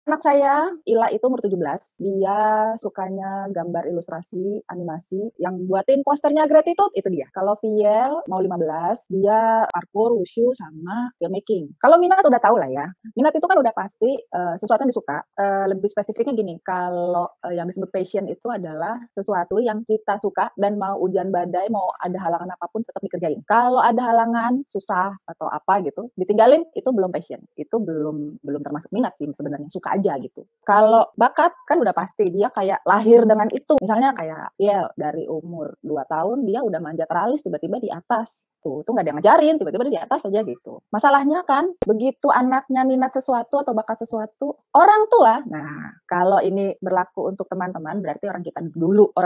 Anak saya, Ila itu umur 17, dia sukanya gambar ilustrasi, animasi, yang buatin posternya Gratitude, itu dia. Kalau Viel mau 15, dia parkour, wushu, sama filmmaking. Kalau minat udah tahu lah ya. Minat itu kan udah pasti sesuatu yang disuka. Lebih spesifiknya gini, kalau yang disebut passion itu adalah sesuatu yang kita suka dan mau hujan badai, mau ada halangan apapun tetap dikerjain. Kalau ada halangan, susah atau apa gitu, ditinggalin, itu belum passion. Itu belum termasuk minat sih sebenarnya, suka aja gitu. Kalau bakat kan udah pasti dia kayak lahir dengan itu. Misalnya kayak ya dari umur 2 tahun dia udah manjat teralis tiba-tiba di atas. Tuh nggak ada yang ngajarin, tiba-tiba dia di atas aja gitu. Masalahnya kan begitu anaknya minat sesuatu atau bakat sesuatu, orang tua, nah kalau ini berlaku untuk teman-teman berarti orang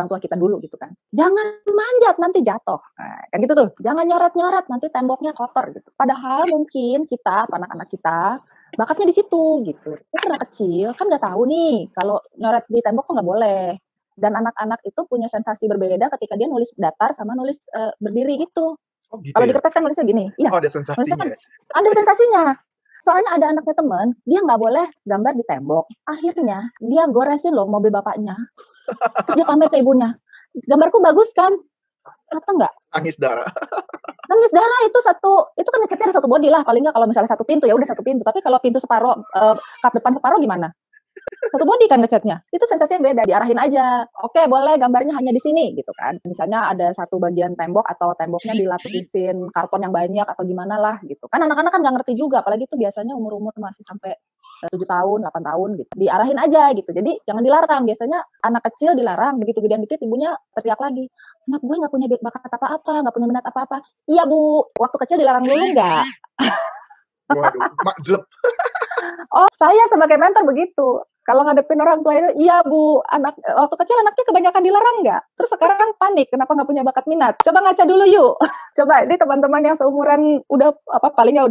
tua kita dulu gitu kan. Jangan manjat nanti jatuh. Nah, kan gitu tuh. Jangan nyoret-nyoret nanti temboknya kotor gitu. Padahal mungkin kita atau anak-anak kita bakatnya di situ gitu. Kita karena kecil kan nggak tahu nih kalau nyoret di tembok tuh nggak boleh. Dan anak-anak itu punya sensasi berbeda ketika dia nulis datar sama nulis berdiri gitu. Oh gitu Kalau di ya? kertas kan nulisnya gini, iya. Oh ada Nulisnya sensasinya kan ya? ada sensasinya. Soalnya ada anaknya temen, dia nggak boleh gambar di tembok. Akhirnya dia goresin loh mobil bapaknya. Terus dia pamer ke ibunya. Gambarku bagus kan? Kata nggak? Tangis darah. Nangis darah itu kan ngecatnya ada satu body lah paling nggak kalau misalnya satu pintu ya udah satu pintu tapi kalau pintu separuh kap depan separuh gimana satu body kan ngecatnya itu sensasinya beda diarahin aja oke boleh gambarnya hanya di sini gitu kan misalnya ada satu bagian tembok atau temboknya dilapisin karton yang banyak atau gimana lah gitu kan anak-anak kan nggak ngerti juga apalagi itu biasanya umur-umur masih sampai 7 tahun, 8 tahun gitu. Diarahin aja gitu. Jadi jangan dilarang. Biasanya anak kecil dilarang, begitu gedean dikit ibunya teriak lagi. Anak gue nggak punya bakat apa-apa, nggak punya minat apa-apa. Iya bu, waktu kecil dilarang dulu nggak? Waduh, makjleb. Oh saya sebagai mentor begitu. Kalau ngadepin orang tua itu, iya bu, waktu kecil anaknya kebanyakan dilarang nggak? Terus sekarang kan panik, kenapa nggak punya bakat minat? Coba ngaca dulu yuk. Coba ini teman-teman yang seumuran udah palingnya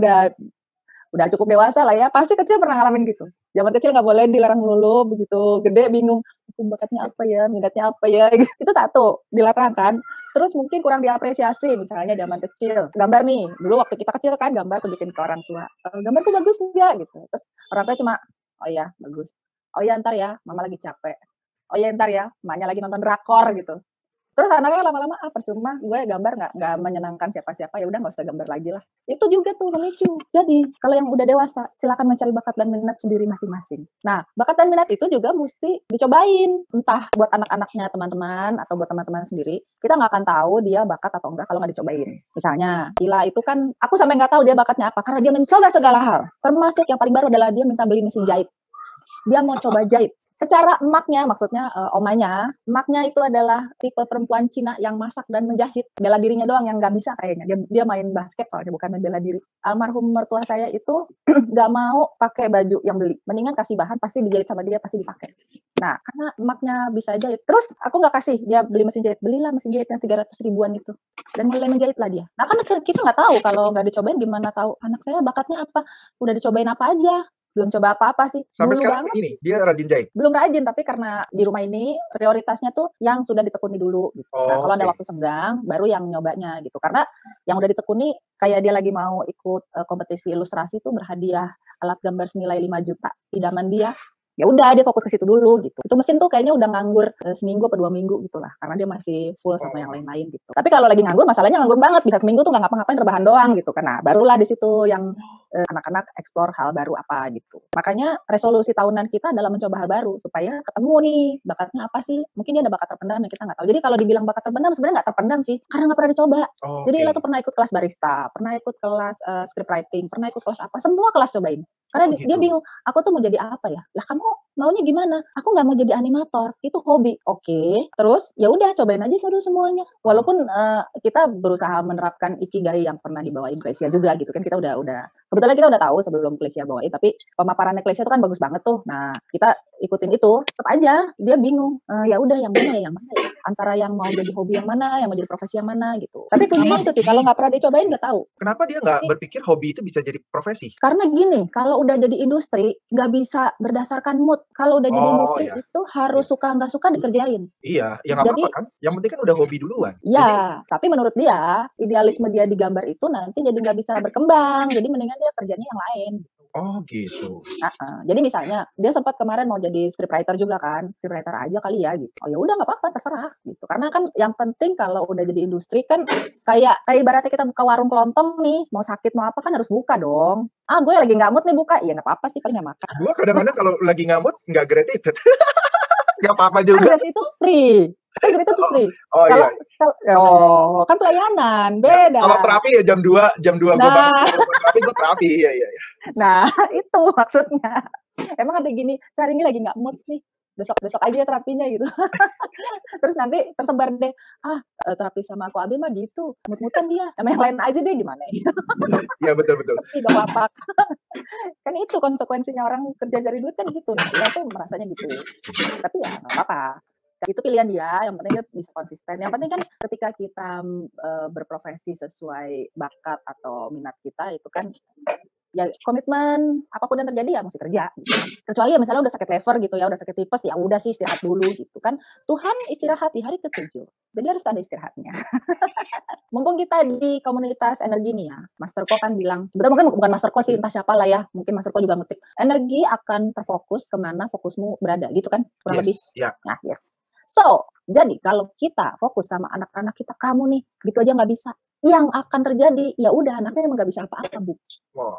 udah cukup dewasa lah ya, pasti kecil pernah ngalamin gitu. Zaman kecil nggak boleh dilarang melulu, begitu gede bingung, bakatnya apa ya, minatnya apa ya, itu satu, dilarang kan. Terus mungkin kurang diapresiasi, misalnya zaman kecil, gambar nih, dulu waktu kita kecil kan gambar tunjukin ke orang tua, gambarku bagus nggak gitu. Terus orang tua cuma, oh iya bagus, oh iya ntar ya, mama lagi capek, oh iya ntar ya, emaknya lagi nonton drakor gitu. Terus anaknya lama-lama percuma gue gambar nggak menyenangkan siapa-siapa ya udah nggak usah gambar lagi lah. Itu juga tuh memicu. Jadi kalau yang udah dewasa silakan mencari bakat dan minat sendiri masing-masing. Nah bakat dan minat itu juga mesti dicobain entah buat anak-anaknya teman-teman atau buat teman-teman sendiri. Kita nggak akan tahu dia bakat atau enggak kalau nggak dicobain. Misalnya Ila itu kan aku sampai nggak tahu dia bakatnya apa karena dia mencoba segala hal. Termasuk yang paling baru adalah dia minta beli mesin jahit. Dia mau coba jahit. Secara emaknya, maksudnya emaknya itu adalah tipe perempuan Cina yang masak dan menjahit. Bela dirinya doang yang nggak bisa kayaknya. Dia main basket soalnya, bukan main bela diri. Almarhum mertua saya itu nggak mau pakai baju yang beli. Mendingan kasih bahan, pasti dijahit sama dia, pasti dipakai. Nah, karena emaknya bisa jahit. Terus aku nggak kasih dia beli mesin jahit. Belilah mesin jahit yang 300 ribuan itu. Dan mulai menjahitlah dia. Nah, kan kita nggak tahu kalau nggak dicobain gimana tahu. Anak saya bakatnya apa? Udah dicobain apa aja? Belum coba apa-apa sih. Sampai Dulu sekarang banget ini sih. dia rajin jahit. Belum rajin, tapi karena di rumah ini prioritasnya tuh yang sudah ditekuni dulu gitu. Nah, Oh, kalau ada oke. waktu senggang baru yang nyobanya gitu. Karena yang udah ditekuni kayak dia lagi mau ikut kompetisi ilustrasi tuh berhadiah alat gambar senilai 5 juta. Idaman dia. Ya udah dia fokus ke situ dulu gitu. Itu mesin tuh kayaknya udah nganggur seminggu atau 2 minggu gitulah karena dia masih full sama yang Oh, lain-lain gitu. Tapi kalau lagi nganggur masalahnya nganggur banget bisa seminggu tuh nggak ngapa-ngapain rebahan doang gitu. Karena barulah di situ yang anak-anak explore hal baru apa gitu. Makanya resolusi tahunan kita adalah mencoba hal baru supaya ketemu nih bakatnya apa sih. Mungkin dia ada bakat terpendam yang kita nggak tahu. Jadi kalau dibilang bakat terpendam sebenarnya nggak terpendam sih karena nggak pernah dicoba. Jadi Ila tuh oke. pernah ikut kelas barista, pernah ikut kelas script writing, pernah ikut kelas apa, semua kelas cobain. Karena Oh dia gitu. bingung, aku tuh mau jadi apa ya? Lah kamu maunya gimana? Aku nggak mau jadi animator, itu hobi. Oke, terus ya udah cobain aja semuanya. Oh, Walaupun kita berusaha menerapkan ikigai yang pernah dibawain Glesia juga gitu kan kita udah kebetulan kita udah tahu sebelum Glesia bawain tapi pemaparannya Glesia itu kan bagus banget tuh. Nah kita ikutin itu, tetap aja dia bingung. Ya udah yang mana ya antara yang mau jadi hobi yang mana, yang mau jadi profesi yang mana gitu. Tapi kuncinya itu sih kalau nggak pernah dicobain nggak tahu. kenapa dia nggak berpikir hobi itu bisa jadi profesi? Karena gini, kalau udah jadi industri, nggak bisa berdasarkan mood. Kalau udah jadi Oh industri ya, itu harus iya. suka nggak suka dikerjain. Iya, ya nggak apa-apa Jadi, kan. Yang penting kan udah hobi duluan. Jadi ya, tapi menurut dia, idealisme dia di gambar itu nanti jadi nggak bisa berkembang. Jadi mendingan dia kerjanya yang lain. Oh gitu. Jadi misalnya dia sempat kemarin mau jadi scriptwriter juga kan, scriptwriter aja kali ya gitu. Oh ya udah nggak apa-apa terserah gitu. Karena kan yang penting kalau udah jadi industri kan kayak ibaratnya kita buka warung kelontong nih, mau sakit mau apa kan harus buka dong. Gue lagi nggak mood nih buka, ya nggak apa-apa sih paling nggak makan. Gue kadang-kadang kalau lagi ngamut nggak gratitude. Nggak apa-apa Kan juga. berarti itu free. Kan berarti itu free. Oh Kalau iya. kan pelayanan beda. Kalau terapi ya jam 2 gue Nah, bangun kalau terapi gue terapi. Iya. nah itu maksudnya. Emang ada gini, sehari ini lagi nggak mood nih. Besok aja terapinya gitu. Terus nanti tersebar deh, terapi sama aku Abi mah gitu, mut-mutan dia, sama yang lain aja deh gimana ya. Iya betul. Sepi dong lapak. Kan itu konsekuensinya orang kerja cari duit kan gitu. Nah, dia tuh merasanya gitu. Tapi ya nggak apa-apa. Itu pilihan dia, yang penting dia bisa konsisten. Yang penting kan ketika kita berprofesi sesuai bakat atau minat kita itu kan ya komitmen, apapun yang terjadi ya mesti kerja gitu. Kecuali ya misalnya udah sakit lever gitu ya, udah sakit tipes ya udah sih istirahat dulu gitu kan. Tuhan istirahat di hari ke-7. Jadi harus ada istirahatnya. Mumpung kita di komunitas energi nih ya, Master Ko kan bilang, mungkin bukan Master Ko sih, entah siapa lah ya, mungkin Master Ko juga ngetik, energi akan terfokus kemana fokusmu berada, gitu kan, kurang lebih. Ya. Nah, yes. So, jadi kalau kita fokus sama anak-anak kita, kamu nih, gitu aja nggak bisa. Yang akan terjadi, ya udah anaknya emang nggak bisa apa-apa, Bu. Wow.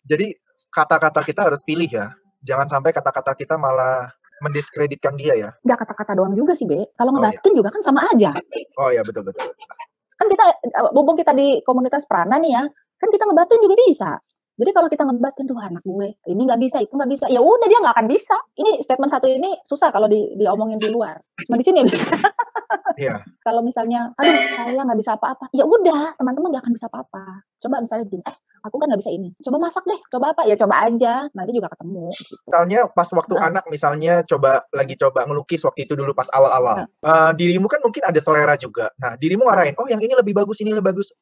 Jadi kata-kata kita harus pilih ya, jangan sampai kata-kata kita malah mendiskreditkan dia ya. Nggak kata-kata doang juga sih, Be. Kalau ngebatin juga kan sama aja. Oh ya betul. Kan kita, mumpung kita di komunitas prana nih ya, kan kita ngebatin juga bisa. Jadi kalau kita ngebatin tuh anak gue, ini nggak bisa, itu nggak bisa, ya udah dia nggak akan bisa. Ini statement satu ini susah kalau diomongin di luar. Cuma di sini ya bisa. Iya. Kalau misalnya, aduh saya nggak bisa apa-apa, ya udah teman-teman nggak akan bisa apa-apa. Coba misalnya gini, aku kan nggak bisa ini, coba masak deh, coba apa, ya coba aja, nanti juga ketemu. Gitu. Misalnya pas waktu anak misalnya coba ngelukis waktu itu dulu pas awal-awal, dirimu kan mungkin ada selera juga. Nah dirimu ngarahin, oh yang ini lebih bagus,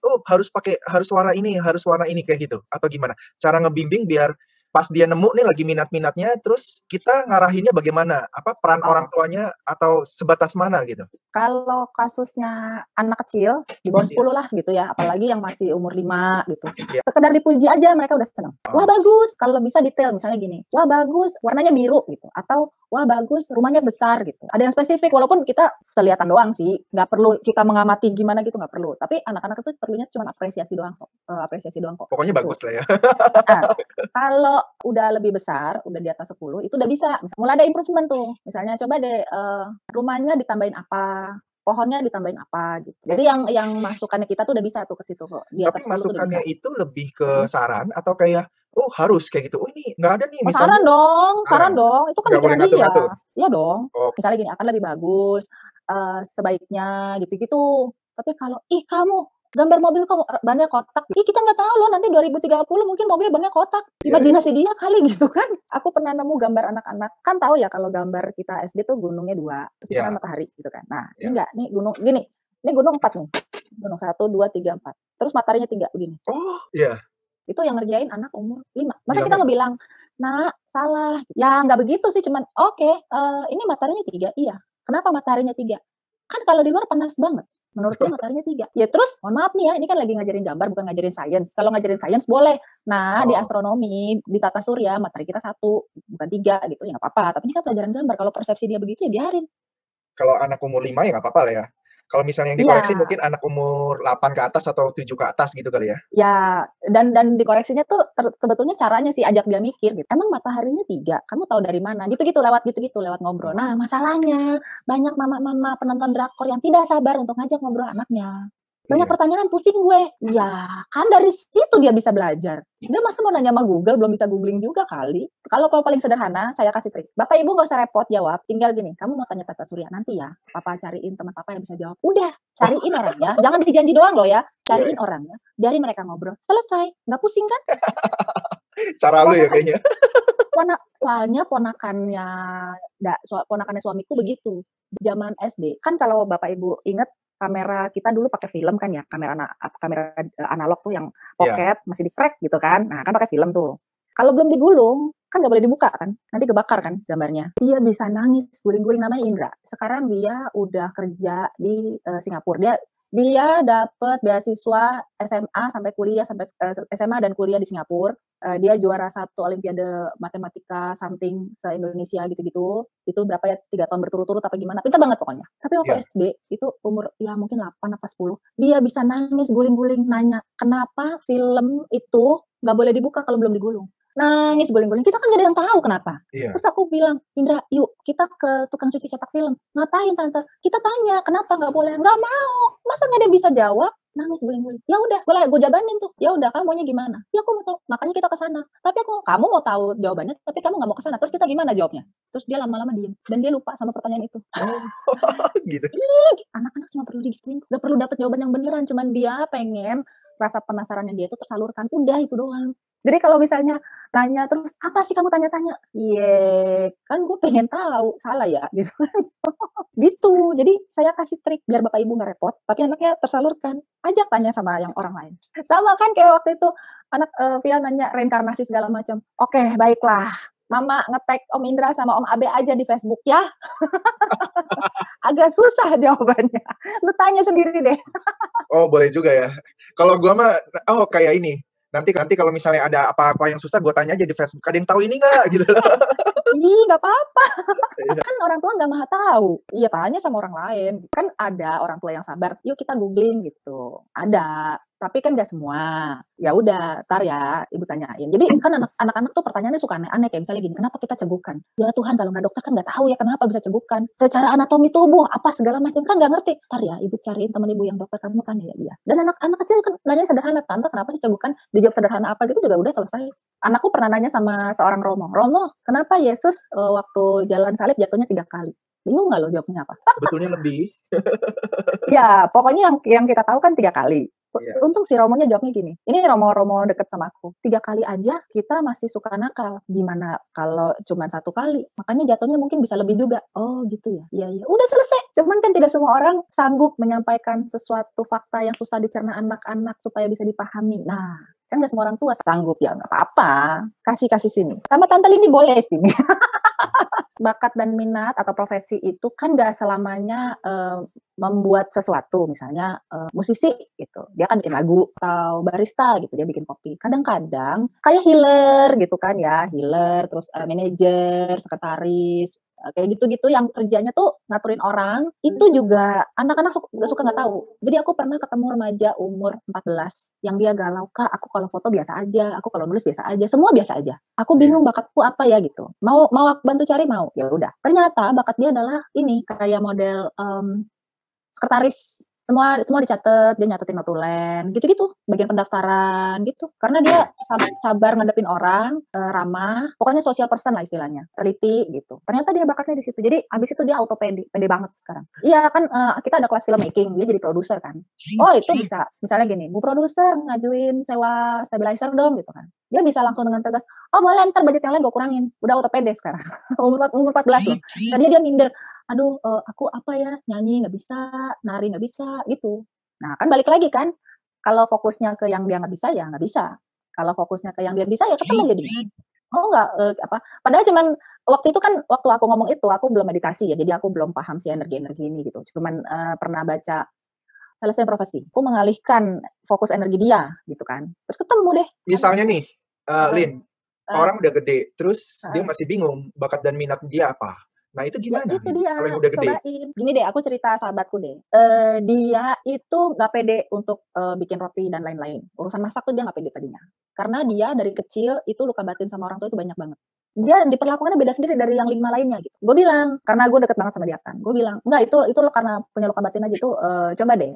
oh harus warna ini kayak gitu, atau gimana? Cara ngebimbing biar pas dia nemu nih lagi minat-minatnya, terus kita ngarahinnya bagaimana? Apa peran orang tuanya atau sebatas mana gitu? Kalau kasusnya anak kecil di bawah 10 lah gitu ya, apalagi yang masih umur 5 gitu. Yeah. Sekedar dipuji aja mereka udah senang. Wah bagus, kalau bisa detail misalnya gini, wah bagus warnanya biru gitu, atau wah bagus rumahnya besar gitu. Ada yang spesifik walaupun kita selihatan doang sih, nggak perlu kita mengamati gimana gitu, nggak perlu. Tapi anak-anak itu perlunya cuma apresiasi doang kok. Pokoknya bagus lah ya. Kalau udah lebih besar, udah di atas 10, itu udah bisa. Mulai ada improvement tuh. Misalnya coba deh rumahnya ditambahin apa, pohonnya ditambahin apa gitu. Jadi yang masukannya kita tuh udah bisa tuh ke situ kok. Tapi masukannya itu lebih ke saran atau kayak harus kayak gitu. Oh ini nggak ada nih misalnya. Saran dong. Itu kan pikiran dia. Iya dong. Oh. Misalnya gini, akan lebih bagus sebaiknya gitu-gitu. Tapi kalau kamu gambar mobil kok bannya kotak. Kita nggak tahu loh nanti 2030 mungkin mobil bannya kotak. Imajinasi dia kali gitu kan. Aku pernah nemu gambar anak-anak. Kan tahu ya kalau gambar kita SD tuh gunungnya 2, terus kan matahari gitu kan. Nah, ini enggak, nih gunung gini. Ini gunung 4 nih. Gunung 1 2 3 4. Terus mataharinya 3 begini. Oh, iya. Itu yang ngerjain anak umur 5. Masa kita ngebilang, "Nak, salah." Ya nggak begitu sih, cuman oke, ini mataharinya 3. Iya. Kenapa mataharinya 3? Kan kalau di luar panas banget. Menurut gue mataharinya 3. Ya terus, mohon maaf nih ya, ini kan lagi ngajarin gambar bukan ngajarin sains. Kalau ngajarin sains boleh. Nah, di astronomi, di tata surya, matahari kita 1, bukan 3 gitu. Ya nggak apa-apa. Tapi ini kan pelajaran gambar. Kalau persepsi dia begitu ya biarin. Kalau anak umur 5 ya nggak apa-apa lah ya. Kalau misalnya yang dikoreksi mungkin anak umur 8 ke atas atau 7 ke atas gitu kali ya? Ya, dan dikoreksinya tuh sebetulnya caranya sih ajak dia mikir gitu. Emang mataharinya 3, kamu tahu dari mana? Gitu-gitu, lewat ngobrol. Nah, masalahnya banyak mama-mama penonton drakor yang tidak sabar untuk ngajak ngobrol anaknya. Banyak pertanyaan, pusing gue. Ya, kan dari situ dia bisa belajar. Dia masa mau nanya sama Google, belum bisa googling juga kali. Kalau paling sederhana, saya kasih trik. Bapak Ibu gak usah repot jawab, tinggal gini, kamu mau tanya tata surya nanti ya, Papa cariin teman Papa yang bisa jawab. Udah, cariin orangnya, jangan dijanji doang loh ya. Cariin orangnya, biarin mereka ngobrol. Selesai, gak pusing kan? Cara lu ya kayaknya. Soalnya ponakannya suamiku begitu. Zaman SD, kan kalau Bapak Ibu inget, kamera kita dulu pakai film kan ya, kamera analog tuh yang pocket, masih di-crack gitu kan. Nah, kan pakai film tuh. Kalau belum digulung, kan nggak boleh dibuka kan, nanti kebakar kan gambarnya. Dia bisa nangis, guling-guling, namanya Indra. Sekarang dia udah kerja di Singapura. Dia Dia dapat beasiswa SMA sampai kuliah sampai SMA dan kuliah di Singapura. Dia juara 1 olimpiade matematika something se-Indonesia gitu-gitu. Itu berapa ya, 3 tahun berturut-turut apa gimana, pintar banget pokoknya. Tapi waktu Iya. SD, itu umur ya mungkin 8 apa 10, dia bisa nangis guling-guling nanya, "Kenapa film itu nggak boleh dibuka kalau belum digulung?" Nangis guling-guling, kita kan nggak ada yang tahu kenapa. Iya. Terus aku bilang, "Indra, yuk kita ke tukang cuci cetak film." "Ngapain tante?" "Kita tanya, kenapa nggak boleh?" "Nggak mau." Masa nggak ada yang bisa jawab? Nangis guling-guling. Ya udah, gue jabanin tuh. Ya udah, kamu maunya gimana? Ya aku mau tahu. Makanya kita ke sana. Tapi kamu mau tahu jawabannya, tapi kamu nggak mau ke sana. Terus kita gimana jawabnya? Terus dia lama-lama diem dan dia lupa sama pertanyaan itu. Oh, gitu. Ih, anak-anak cuma perlu digituin. Gak perlu dapat jawaban yang beneran. Cuman dia pengen rasa penasarannya dia itu tersalurkan. Udah itu doang. Jadi kalau misalnya nanya terus, apa sih kamu tanya-tanya? Iya, kan gue pengen tahu. Salah ya? Gitu. Gitu. Jadi saya kasih trik biar bapak ibu nggak repot, tapi anaknya tersalurkan. Ajak tanya sama yang orang lain. Sama kan kayak waktu itu anak Via nanya reinkarnasi segala macam. Oke, baiklah. Mama nge-tag Om Indra sama Om Abe aja di Facebook ya. Agak susah jawabannya. Lu tanya sendiri deh. Oh, boleh juga ya. Kalau gua mah, oh kayak ini. Nanti kalau misalnya ada apa-apa yang susah, gua tanya aja di Facebook. Ada yang tahu ini nggak? Gitu. Ih, nggak apa-apa. Iya. Kan orang tua nggak maha tahu. Iya, tanya sama orang lain. Kan ada orang tua yang sabar. Yuk kita googling gitu. Ada. Tapi kan nggak semua. Ya udah, ntar ya ibu tanyain. Jadi kan anak-anak tuh pertanyaannya suka aneh-aneh. Kayak misalnya gini, kenapa kita cegukan? Ya Tuhan, kalau nggak dokter kan nggak tahu ya kenapa bisa cegukan. Secara anatomi tubuh, apa segala macam kan nggak ngerti. Ntar ya ibu cariin teman ibu yang dokter, kamu tanya ya dia. Dan anak-anak kecil kan nanya sederhana, tante kenapa sih cegukan? Dijawab sederhana apa gitu juga udah selesai. Anakku pernah nanya sama seorang Romo, kenapa Yesus waktu jalan salib jatuhnya 3 kali? Bingung nggak lo jawabnya apa? Sebetulnya lebih. Ya, pokoknya yang kita tahu kan 3 kali. Iya. Untung si Romonya jawabnya gini, ini Romo deket sama aku, 3 kali aja kita masih suka nakal, gimana kalau cuma 1 kali? Makanya jatuhnya mungkin bisa lebih juga. Oh gitu ya, iya, udah selesai. Cuman kan tidak semua orang sanggup menyampaikan sesuatu fakta yang susah dicerna anak-anak supaya bisa dipahami. Nah, kan nggak semua orang tua sanggup, ya nggak apa-apa, kasih sini. Sama Tante Lini boleh sini. Bakat dan minat atau profesi itu kan nggak selamanya membuat sesuatu, misalnya musisi gitu, dia kan bikin lagu, atau barista gitu, dia bikin kopi. Kadang-kadang kayak healer gitu kan ya, healer, terus manajer, sekretaris, kayak gitu-gitu yang kerjanya tuh ngaturin orang, itu juga anak-anak suka nggak tahu. Jadi aku pernah ketemu remaja umur 14 yang dia galau, "Kak, aku kalau foto biasa aja, aku kalau nulis biasa aja, semua biasa aja. Aku Iya. bingung bakatku apa ya gitu. Mau aku bantu cari mau?" Ya udah. Ternyata bakat dia adalah ini kayak model sekretaris, semua dicatat, dia nyatetin notulen, gitu-gitu, bagian pendaftaran gitu. Karena dia sabar ngadepin orang, ramah, pokoknya social person lah istilahnya, teliti gitu. Ternyata dia bakatnya di situ. Jadi abis itu dia auto pede banget sekarang. Iya kan kita ada kelas filmmaking, dia jadi produser kan. Oh itu bisa, misalnya gini, "Bu produser ngajuin sewa stabilizer dong," gitu kan. Dia bisa langsung dengan tegas, "Oh boleh, ntar budget yang lain gue kurangin." Udah auto pede sekarang. umur 14 loh. Tadinya dia minder, "Aduh, aku apa ya, nyanyi nggak bisa, nari nggak bisa," gitu. Nah, kan balik lagi kan, kalau fokusnya ke yang dia nggak bisa, ya nggak bisa. Kalau fokusnya ke yang dia bisa, ya ketemu jadinya. Oh nggak, padahal cuman waktu itu kan, waktu aku ngomong itu, aku belum meditasi ya, jadi aku belum paham si energi-energi ini gitu. Cuman, pernah baca Celestine Prophecy. Aku mengalihkan fokus energi dia, gitu kan. Terus ketemu deh. Misalnya nih, Heeh, Lin, heeh, orang udah gede, terus dia heeh. masih bingung bakat dan minat dia apa. Nah, itu Ya gimana, itu Lin? Kalau dia, yang udah gede? cobain. Gini deh, aku cerita sahabatku deh. Dia itu nggak pede untuk bikin roti dan lain-lain. Urusan masak tuh dia nggak pede tadinya. Karena dia dari kecil itu luka batin sama orang tua itu banyak banget. Dia diperlakukannya beda sendiri dari yang 5 lainnya gitu. Gue bilang, karena gue deket banget sama dia kan. Gue bilang, enggak itu lo karena punya luka batin aja tuh, coba deh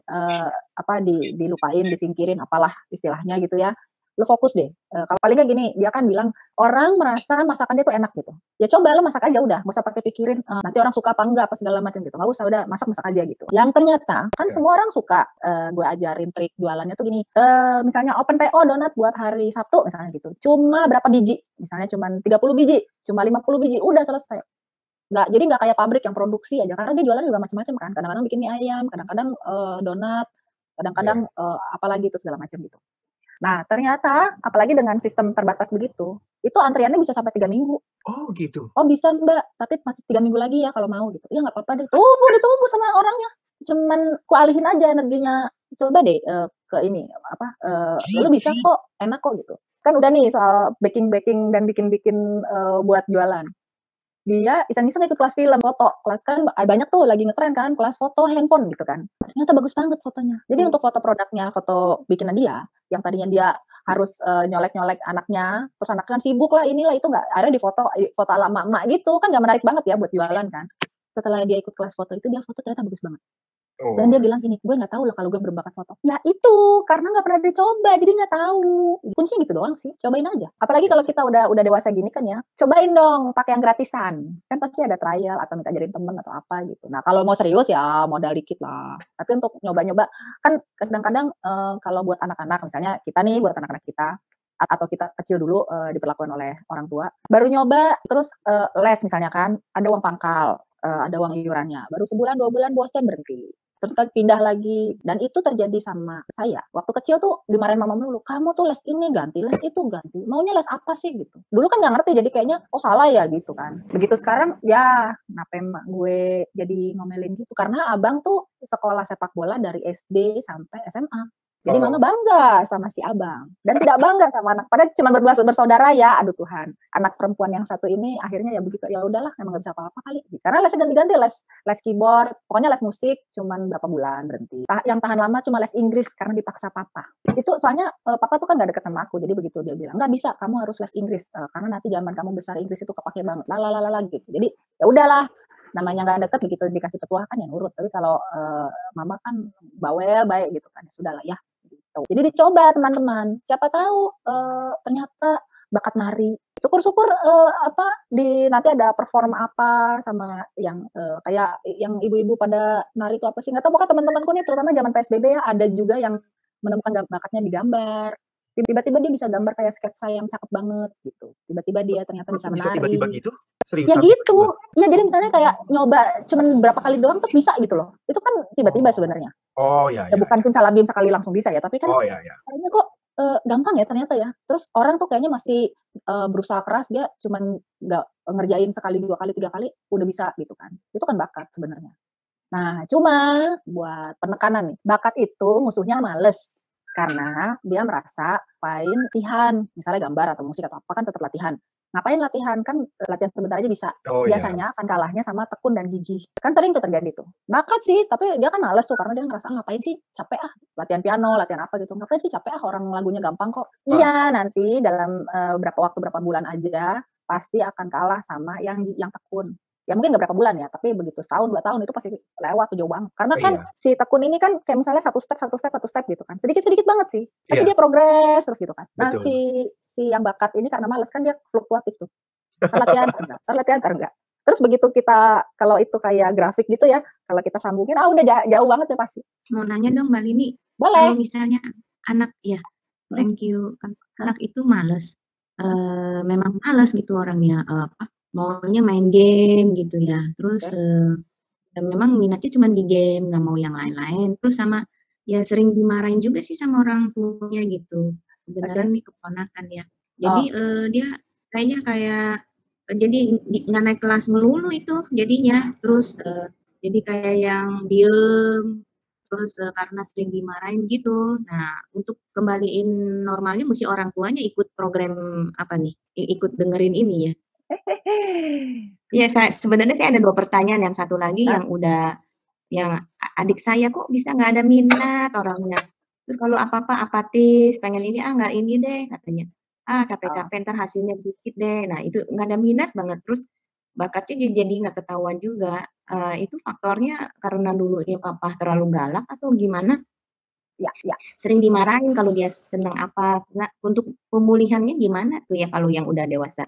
dilupain, disingkirin, apalah istilahnya gitu ya. Lo fokus deh. Kalau paling nggak gini, dia kan bilang orang merasa masakannya tuh enak gitu. Ya coba lo masak aja udah, nggak usah pakai pikirin nanti orang suka apa enggak apa segala macam gitu. Nggak usah, udah masak aja gitu. Yang ternyata kan Ya. semua orang suka. Gue ajarin trik jualannya tuh gini. Misalnya open PO donat buat hari Sabtu misalnya gitu. Cuma berapa biji? Misalnya cuma 30 biji, cuma 50 biji, udah selesai. Jadi nggak kayak pabrik yang produksi aja, karena dia jualan juga macam-macam kan. Kadang-kadang bikin mie ayam, kadang-kadang donat, kadang-kadang Iya. apalagi itu segala macam gitu. Nah, ternyata apalagi dengan sistem terbatas begitu, itu antriannya bisa sampai 3 minggu. Oh, gitu. "Oh bisa Mbak, tapi masih 3 minggu lagi ya kalau mau," gitu. "Ya nggak apa-apa deh, ditunggu sama orangnya." cuman kualihin aja energinya. Coba deh ke ini lu bisa kok, enak kok gitu. Kan udah nih soal baking dan bikin buat jualan. Dia iseng-iseng ikut kelas film foto, kelas kan banyak tuh lagi ngetren kan kelas foto handphone gitu kan. Ternyata bagus banget fotonya. Jadi untuk foto produknya, foto bikinan dia, yang tadinya dia harus nyolek-nyolek anaknya, terus anaknya kan sibuk lah inilah itu nggak, akhirnya di foto ala emak-emak gitu kan nggak menarik banget ya buat jualan kan. Setelah dia ikut kelas foto itu dia foto ternyata bagus banget. Dan dia bilang gini, gue nggak tahu loh kalau gue berbakat foto. Ya itu karena nggak pernah dicoba, jadi nggak tahu. Kuncinya gitu doang sih, cobain aja. Apalagi kalau kita udah dewasa gini kan ya, cobain dong pakai yang gratisan. Kan pasti ada trial atau minta ajarin temen atau apa gitu. Nah kalau mau serius ya modal dikit lah. Tapi untuk nyoba-nyoba kan kadang-kadang kalau buat anak-anak misalnya kita nih buat anak-anak kita atau kita kecil dulu diperlakukan oleh orang tua, baru nyoba terus les misalnya kan, ada uang pangkal, ada uang iurannya, baru sebulan 2 bulan bosan berhenti. Terus kita pindah lagi, dan itu terjadi sama saya. Waktu kecil tuh dimarahin mama dulu, kamu tuh les ini ganti, les itu ganti. Maunya les apa sih gitu. Dulu kan nggak ngerti, jadi kayaknya oh salah ya gitu kan. Begitu sekarang ya kenapa emak gue jadi ngomelin gitu. Karena abang tuh sekolah sepak bola dari SD sampai SMA. Jadi mama bangga sama si abang. Dan tidak bangga sama anak. Padahal cuma berdua bersaudara ya, aduh Tuhan. Anak perempuan yang satu ini akhirnya ya begitu, ya udahlah emang gak bisa apa-apa kali. Karena lesnya ganti-ganti, les keyboard, pokoknya les musik cuman berapa bulan berhenti. Yang tahan lama cuma les Inggris karena dipaksa papa. Itu soalnya papa tuh kan gak deket sama aku, jadi begitu dia bilang, nggak bisa, kamu harus les Inggris karena nanti zaman kamu besar Inggris itu kepake banget. Lalalala gitu. Jadi ya udahlah. Namanya nggak deket begitu dikasih petuah kan ya nurut. Tapi kalau mama kan bawel baik gitu kan, ya sudahlah ya. Gitu. Jadi dicoba teman-teman. Siapa tahu ternyata bakat nari. Syukur-syukur nanti ada perform apa sama yang kayak yang ibu-ibu pada nari itu apa sih? Nggak tahu, bukan teman-temanku nih terutama zaman PSBB ya ada juga yang menemukan bakatnya di gambar. Tiba-tiba dia bisa gambar kayak sketsa yang cakep banget gitu. Tiba-tiba dia ternyata bisa menari. Tiba-tiba gitu? Serius? Ya gitu. Ya jadi misalnya kayak nyoba cuman berapa kali doang terus bisa gitu loh. Itu kan tiba-tiba sebenarnya. Oh ya. Ya bukan simsalabim sekali langsung bisa ya, tapi kan kayaknya kok gampang ya ternyata ya. Terus orang tuh kayaknya masih berusaha keras, dia cuman nggak ngerjain sekali, 2 kali, 3 kali udah bisa gitu kan. Itu kan bakat sebenarnya. Nah, cuma buat penekanan nih, bakat itu musuhnya males. Karena dia merasa latihan, misalnya gambar atau musik atau apa kan tetap latihan. Ngapain latihan? Kan latihan sebentar aja bisa. Biasanya akan kalahnya sama tekun dan gigih. Kan sering tuh terjadi tuh. Bakat sih, tapi dia kan males tuh karena dia ngerasa ngapain sih capek latihan piano, latihan apa gitu. Ngapain sih capek orang lagunya gampang kok. Iya, nanti dalam berapa bulan aja pasti akan kalah sama yang tekun. Ya mungkin gak berapa bulan ya, tapi begitu setahun 2 tahun itu pasti lewat tuh jauh banget. Karena kan si tekun ini kan kayak misalnya satu step gitu kan, sedikit banget sih, tapi dia progres terus gitu kan. Nah si yang bakat ini karena males kan dia fluktuatif tuh, latihan enggak. Terus begitu kita kalau itu kayak grafik gitu ya, kalau kita sambungin udah jauh banget ya pasti. Mau nanya dong Mbak Lini, boleh. Kalau misalnya anak ya, thank you, anak itu males, memang males gitu orangnya, maunya main game gitu ya, terus memang minatnya cuma di game, nggak mau yang lain-lain, terus sama ya sering dimarahin juga sih sama orang tuanya gitu, kebenaran nih keponakan ya, jadi dia kayaknya jadi nggak naik kelas melulu itu jadinya, terus jadi kayak yang diem, terus karena sering dimarahin gitu. Nah untuk kembaliin normalnya mesti orang tuanya ikut program apa nih, ikut dengerin ini ya. Ya, sebenarnya saya ada 2 pertanyaan. Yang satu lagi yang adik saya kok bisa nggak ada minat orangnya. Terus kalau apa-apa apatis, pengen ini nggak ini deh katanya. Capek-capek ntar hasilnya dikit deh. Nah itu nggak ada minat banget. Terus bakatnya jadi nggak ketahuan juga. Itu faktornya karena dulunya papa terlalu galak atau gimana? Ya. Sering dimarahin kalau dia senang apa. Nah, untuk pemulihannya gimana tuh ya kalau yang udah dewasa?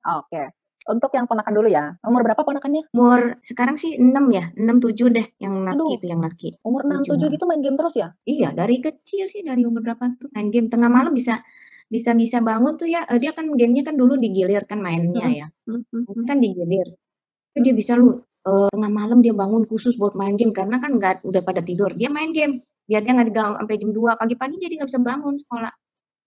Oke. Untuk yang ponakan dulu ya. Umur berapa ponakannya? Umur sekarang sih 6 ya, 6-7 deh yang laki itu yang laki. Umur 6-7 gitu main game terus ya? Iya, dari kecil sih, dari umur berapa tuh main game. Tengah malam bisa bangun tuh ya, dia kan gamenya kan dulu digilir kan mainnya ya. Kan digilir. Dia bisa tengah malam dia bangun khusus buat main game karena kan udah pada tidur. Dia main game. Biar dia nggak diganggu sampai jam 2 pagi-pagi, jadi nggak bisa bangun sekolah.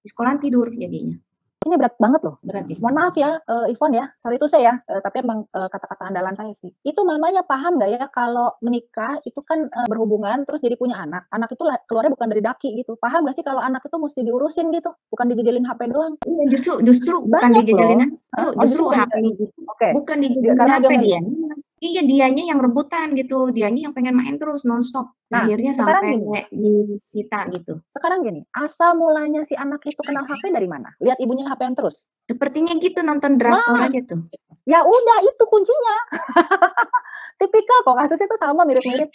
Di sekolah tidur jadinya. Ini berat banget loh. Berat ya? Mohon maaf ya, Ivon ya, sorry to say ya, tapi emang kata-kata andalan saya sih. Itu mamanya paham nggak ya kalau menikah itu kan berhubungan terus jadi punya anak. Anak itu keluarnya bukan dari daki gitu. Paham nggak sih kalau anak itu mesti diurusin gitu, bukan dijejelin HP doang. Iya, justru bukan Banyak dijejelin loh. HP, Oh, justru justru bukan HP itu Oke. bukan dijejelin Karena HP dia iya dianya yang rebutan gitu, dianya yang pengen main terus nonstop. Nah, Akhirnya sekarang sampai gini. disita gitu. Sekarang gini, asal mulanya si anak itu kenal HP dari mana? Lihat ibunya HP-an terus. Sepertinya gitu nonton drakor aja tuh. Ya udah itu kuncinya. Tipikal kok kasusnya itu sama mirip-mirip.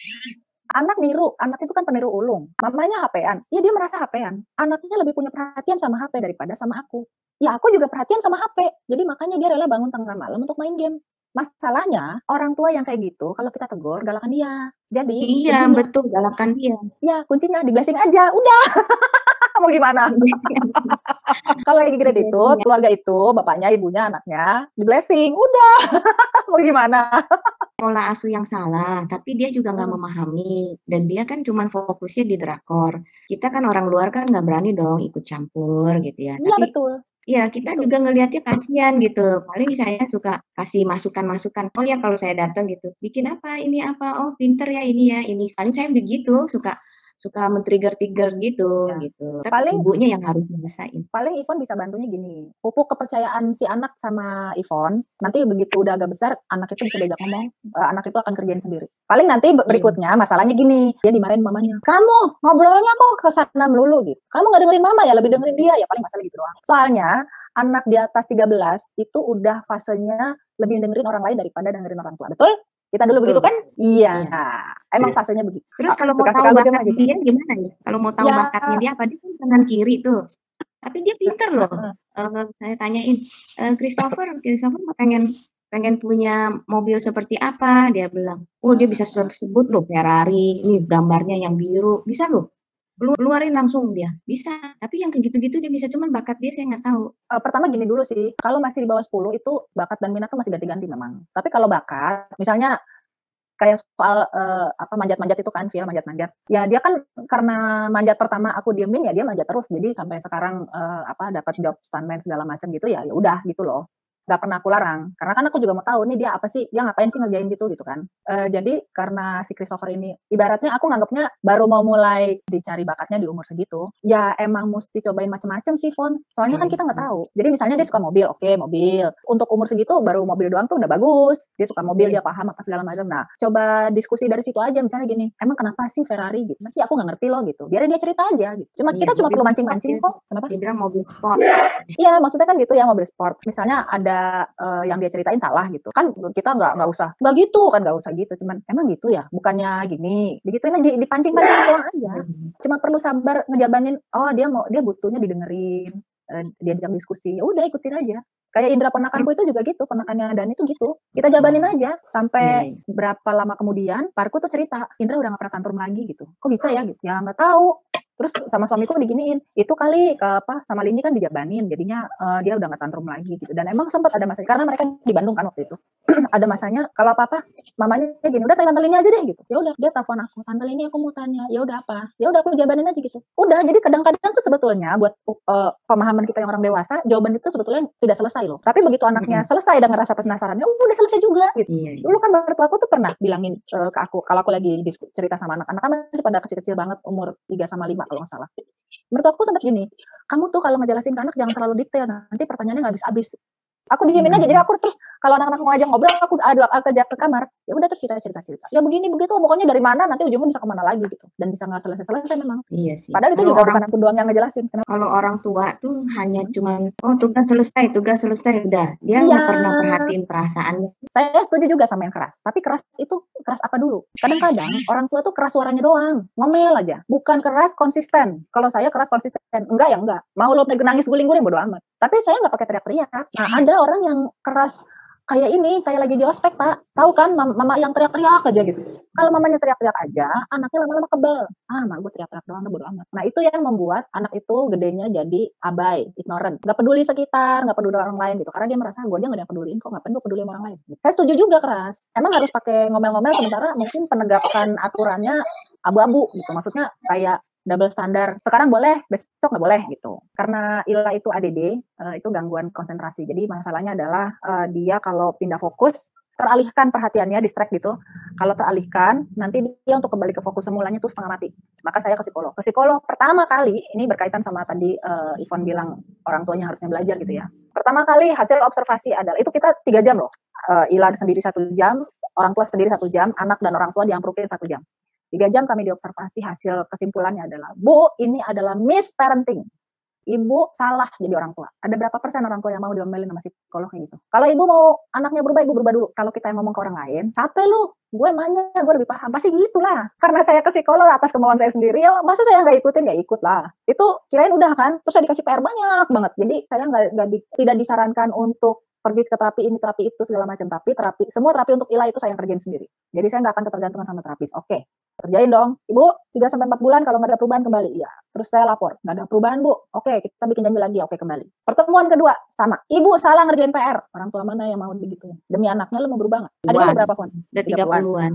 Anak niru, anak itu kan peniru ulung. Mamanya HP-an, ya dia merasa HP-an. Anaknya lebih punya perhatian sama HP daripada sama aku. Ya aku juga perhatian sama HP. Jadi makanya dia rela bangun tengah malam untuk main game. Masalahnya orang tua yang kayak gitu, kalau kita tegur galakan dia. Jadi Iya kuncinya, betul, galakan dia. ya kuncinya di blessing aja, udah. Mau gimana? Kalau lagi gratitude, keluarga itu, bapaknya, ibunya, anaknya, di blessing, udah. Mau gimana? Pola asuh yang salah, tapi dia juga nggak memahami. Dan dia kan cuma fokusnya di drakor. Kita kan orang luar kan nggak berani dong ikut campur gitu ya. Iya, Tapi betul. ya kita juga ngelihatnya kasihan gitu. Paling saya suka kasih masukan-masukan. Oh ya kalau saya datang gitu, bikin apa ini apa? Oh pinter ya ini ya ini. Paling saya begitu suka men-trigger gitu Ya. gitu. Tapi Paling ibunya yang harus nyelesain. Paling Ivon bisa bantunya gini, pupuk kepercayaan si anak sama Ivon, nanti begitu udah agak besar, anak itu bisa diajak ngomong, anak itu akan kerjain sendiri. Paling nanti berikutnya masalahnya gini, dia dimarahin mamanya, kamu ngobrolnya kok ke sana melulu gitu, kamu nggak dengerin mama ya, lebih dengerin dia, ya paling masalah gitu doang. Soalnya anak di atas 13 itu udah fasenya lebih dengerin orang lain daripada dengerin orang tua, betul? Kita dulu begitu kan? Iya. Emang fasenya begitu. Terus kalau mau tahu bakatnya dia gimana ya? Kalau mau tahu bakatnya dia apa? Dia kan tangan kiri tuh. Tapi dia pinter loh. Saya tanyain, Christopher pengen punya mobil seperti apa? Dia bilang, oh dia bisa sebut loh Ferrari, ini gambarnya yang biru, bisa loh. Keluarin langsung dia, bisa. Tapi yang kayak gitu-gitu dia bisa, cuman bakat dia saya nggak tahu. Pertama gini dulu sih, kalau masih di bawah 10 itu bakat dan minat tuh masih ganti-ganti memang. Tapi kalau bakat, misalnya kayak soal manjat-manjat itu kan, Phil manjat-manjat. Ya dia kan karena manjat pertama aku diemin ya dia manjat terus. Jadi sampai sekarang dapat job stuntman segala macam gitu ya udah gitu loh. Gak pernah aku larang, karena kan aku juga mau tahu nih dia apa sih, dia ngapain sih ngerjain gitu kan. Jadi karena si Christopher ini, ibaratnya aku nganggapnya baru mau mulai dicari bakatnya di umur segitu, ya emang mesti cobain macam-macam sih, Fon. Soalnya kan kita nggak tahu. Jadi misalnya dia suka mobil, oke mobil. Untuk umur segitu baru mobil doang tuh udah bagus. Dia suka mobil, dia paham apa segala macam. Nah, coba diskusi dari situ aja, misalnya gini, emang kenapa sih Ferrari gitu? Masih aku nggak ngerti loh gitu. Biar dia cerita aja gitu. Kita cuma perlu mancing-mancing kok. Kenapa? Dia bilang mobil sport. Iya, maksudnya kan gitu ya mobil sport. Misalnya ada yang dia ceritain salah gitu. Kan kita nggak usah, nggak gitu kan, nggak usah gitu. Cuman emang gitu ya, bukannya gini. Digituin aja, dipancing-pancing doang aja. Cuma perlu sabar ngejabanin, oh dia butuhnya didengerin, diajak diskusi. Ya udah ikutin aja. Kayak Indra ponakanku itu juga gitu, ponakannya Dani itu gitu. Kita jabanin aja sampai berapa lama kemudian, Parku tuh cerita, Indra udah gak pernah kantor lagi gitu. Kok bisa ya gitu? Ya nggak tahu. Terus sama suamiku diginiin, itu kali sama Lini kan dijabanin, jadinya dia udah nggak tantrum lagi gitu. Dan emang sempat ada masanya, karena mereka di Bandung kan waktu itu. Ada masanya kalau apa-apa mamanya gini, udah tante Lini aja deh gitu. Ya udah dia telepon aku, tante Lini aku mau tanya. Ya udah apa? Ya udah aku jabanin aja gitu. Udah, jadi kadang-kadang tuh sebetulnya buat pemahaman kita yang orang dewasa, jawaban itu sebetulnya tidak selesai loh. Tapi begitu anaknya selesai dan ngerasa penasarannya, udah selesai juga gitu. Dulu kan mertua aku tuh pernah bilangin ke aku, kalau aku lagi cerita sama anak-anak kan masih pada kecil-kecil banget, umur 3 sama 5 kalau nggak salah. Menurut aku sempat gini, kamu tuh kalau ngejelasin ke anak jangan terlalu detail, nanti pertanyaannya nggak habis-habis. Aku diemin aja, jadi aku terus kalau anak-anak mau ngajak ngobrol, aku ajak ke kamar, ya udah terus cerita. Ya begini begitu, pokoknya dari mana nanti ujungnya bisa kemana lagi gitu, dan bisa nggak selesai memang. Iya sih. Padahal itu juga bukan aku doang yang ngejelasin. Kenapa? Kalau orang tua tuh hanya cuman tugas selesai udah, dia nggak pernah perhatiin perasaannya. Saya setuju juga sama yang keras, tapi keras itu keras apa dulu? Kadang-kadang orang tua tuh keras suaranya doang, ngomel aja, bukan keras konsisten. Kalau saya keras konsisten, enggak. Mau lo nangis guling-guling bodo amat. Tapi saya nggak pakai teriak-teriak. Nah, ada orang yang keras kayak ini, kayak lagi di ospek, Pak. Tahu kan mama yang teriak-teriak aja gitu. Kalau mamanya teriak-teriak aja, anaknya lama-lama kebel. Mak gue teriak-teriak doang, bodo amat. Nah, itu yang membuat anak itu gedenya jadi abai, ignorant. Gak peduli sekitar, gak peduli orang lain gitu. Karena dia merasa gue aja gak ada yang peduliin kok, ngapain gue peduli sama orang lain. Saya setuju juga keras. Emang harus pakai ngomel-ngomel, sementara mungkin penegakan aturannya abu-abu gitu. Maksudnya kayak double standar. Sekarang boleh, besok nggak boleh gitu. Karena ILA itu ADD, itu gangguan konsentrasi. Jadi masalahnya adalah dia kalau pindah fokus, teralihkan perhatiannya, distract gitu. Kalau teralihkan, nanti dia untuk kembali ke fokus semulanya tuh setengah mati. Maka saya ke psikolog. Ke psikolog pertama kali, ini berkaitan sama tadi Ivon bilang orang tuanya harusnya belajar gitu ya. Pertama kali hasil observasi adalah, itu kita 3 jam loh. ILA sendiri 1 jam, orang tua sendiri 1 jam, anak dan orang tua diamprukin 1 jam. 3 jam kami diobservasi, hasil kesimpulannya adalah, Bu, ini adalah misparenting. Ibu salah jadi orang tua. Ada berapa persen orang tua yang mau diomelin sama psikolog kayak gitu? Kalau ibu mau anaknya berubah, ibu berubah dulu. Kalau kita yang ngomong ke orang lain, capek lu, gue emaknya, gue lebih paham. Pasti gitulah. Karena saya ke psikolog atas kemauan saya sendiri, ya masa saya nggak ikutin, ya ikut lah. Itu kirain udah kan, terus saya dikasih PR banyak banget. Jadi saya tidak disarankan untuk pergi ke terapi ini, terapi itu, segala macam. Tapi semua terapi untuk ILA itu saya yang kerjain sendiri. Jadi saya nggak akan ketergantungan sama terapis. Oke, kerjain dong. Ibu, 3-4 bulan kalau nggak ada perubahan kembali. Iya. Terus saya lapor, nggak ada perubahan Bu. Oke, kita bikin janji lagi. Oke, kembali. Pertemuan kedua, sama. Ibu salah ngerjain PR. Orang tua mana yang mau begitu? Demi anaknya lu mau berubah nggak? Adiknya berapa, Fon? Udah 30-an.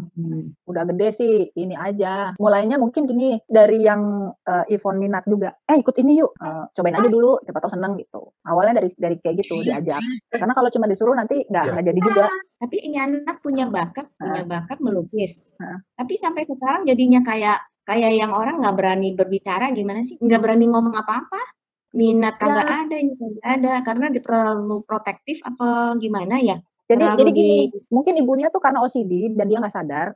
Udah gede sih, ini aja. Mulainya mungkin gini, dari yang Ivon minat juga. Ikut ini yuk. Cobain aja dulu, siapa tahu seneng gitu. Awalnya dari kayak gitu, diajak. Karena kalau cuma disuruh nanti nggak jadi juga. Tapi ini anak punya bakat melukis. Tapi sampai sekarang jadinya kayak yang orang nggak berani berbicara, gimana sih? Nggak berani ngomong apa-apa. Minat kagak ada, ini kagak ada. Karena terlalu protektif apa gimana ya? Jadi gini, mungkin ibunya tuh karena OCD dan dia nggak sadar.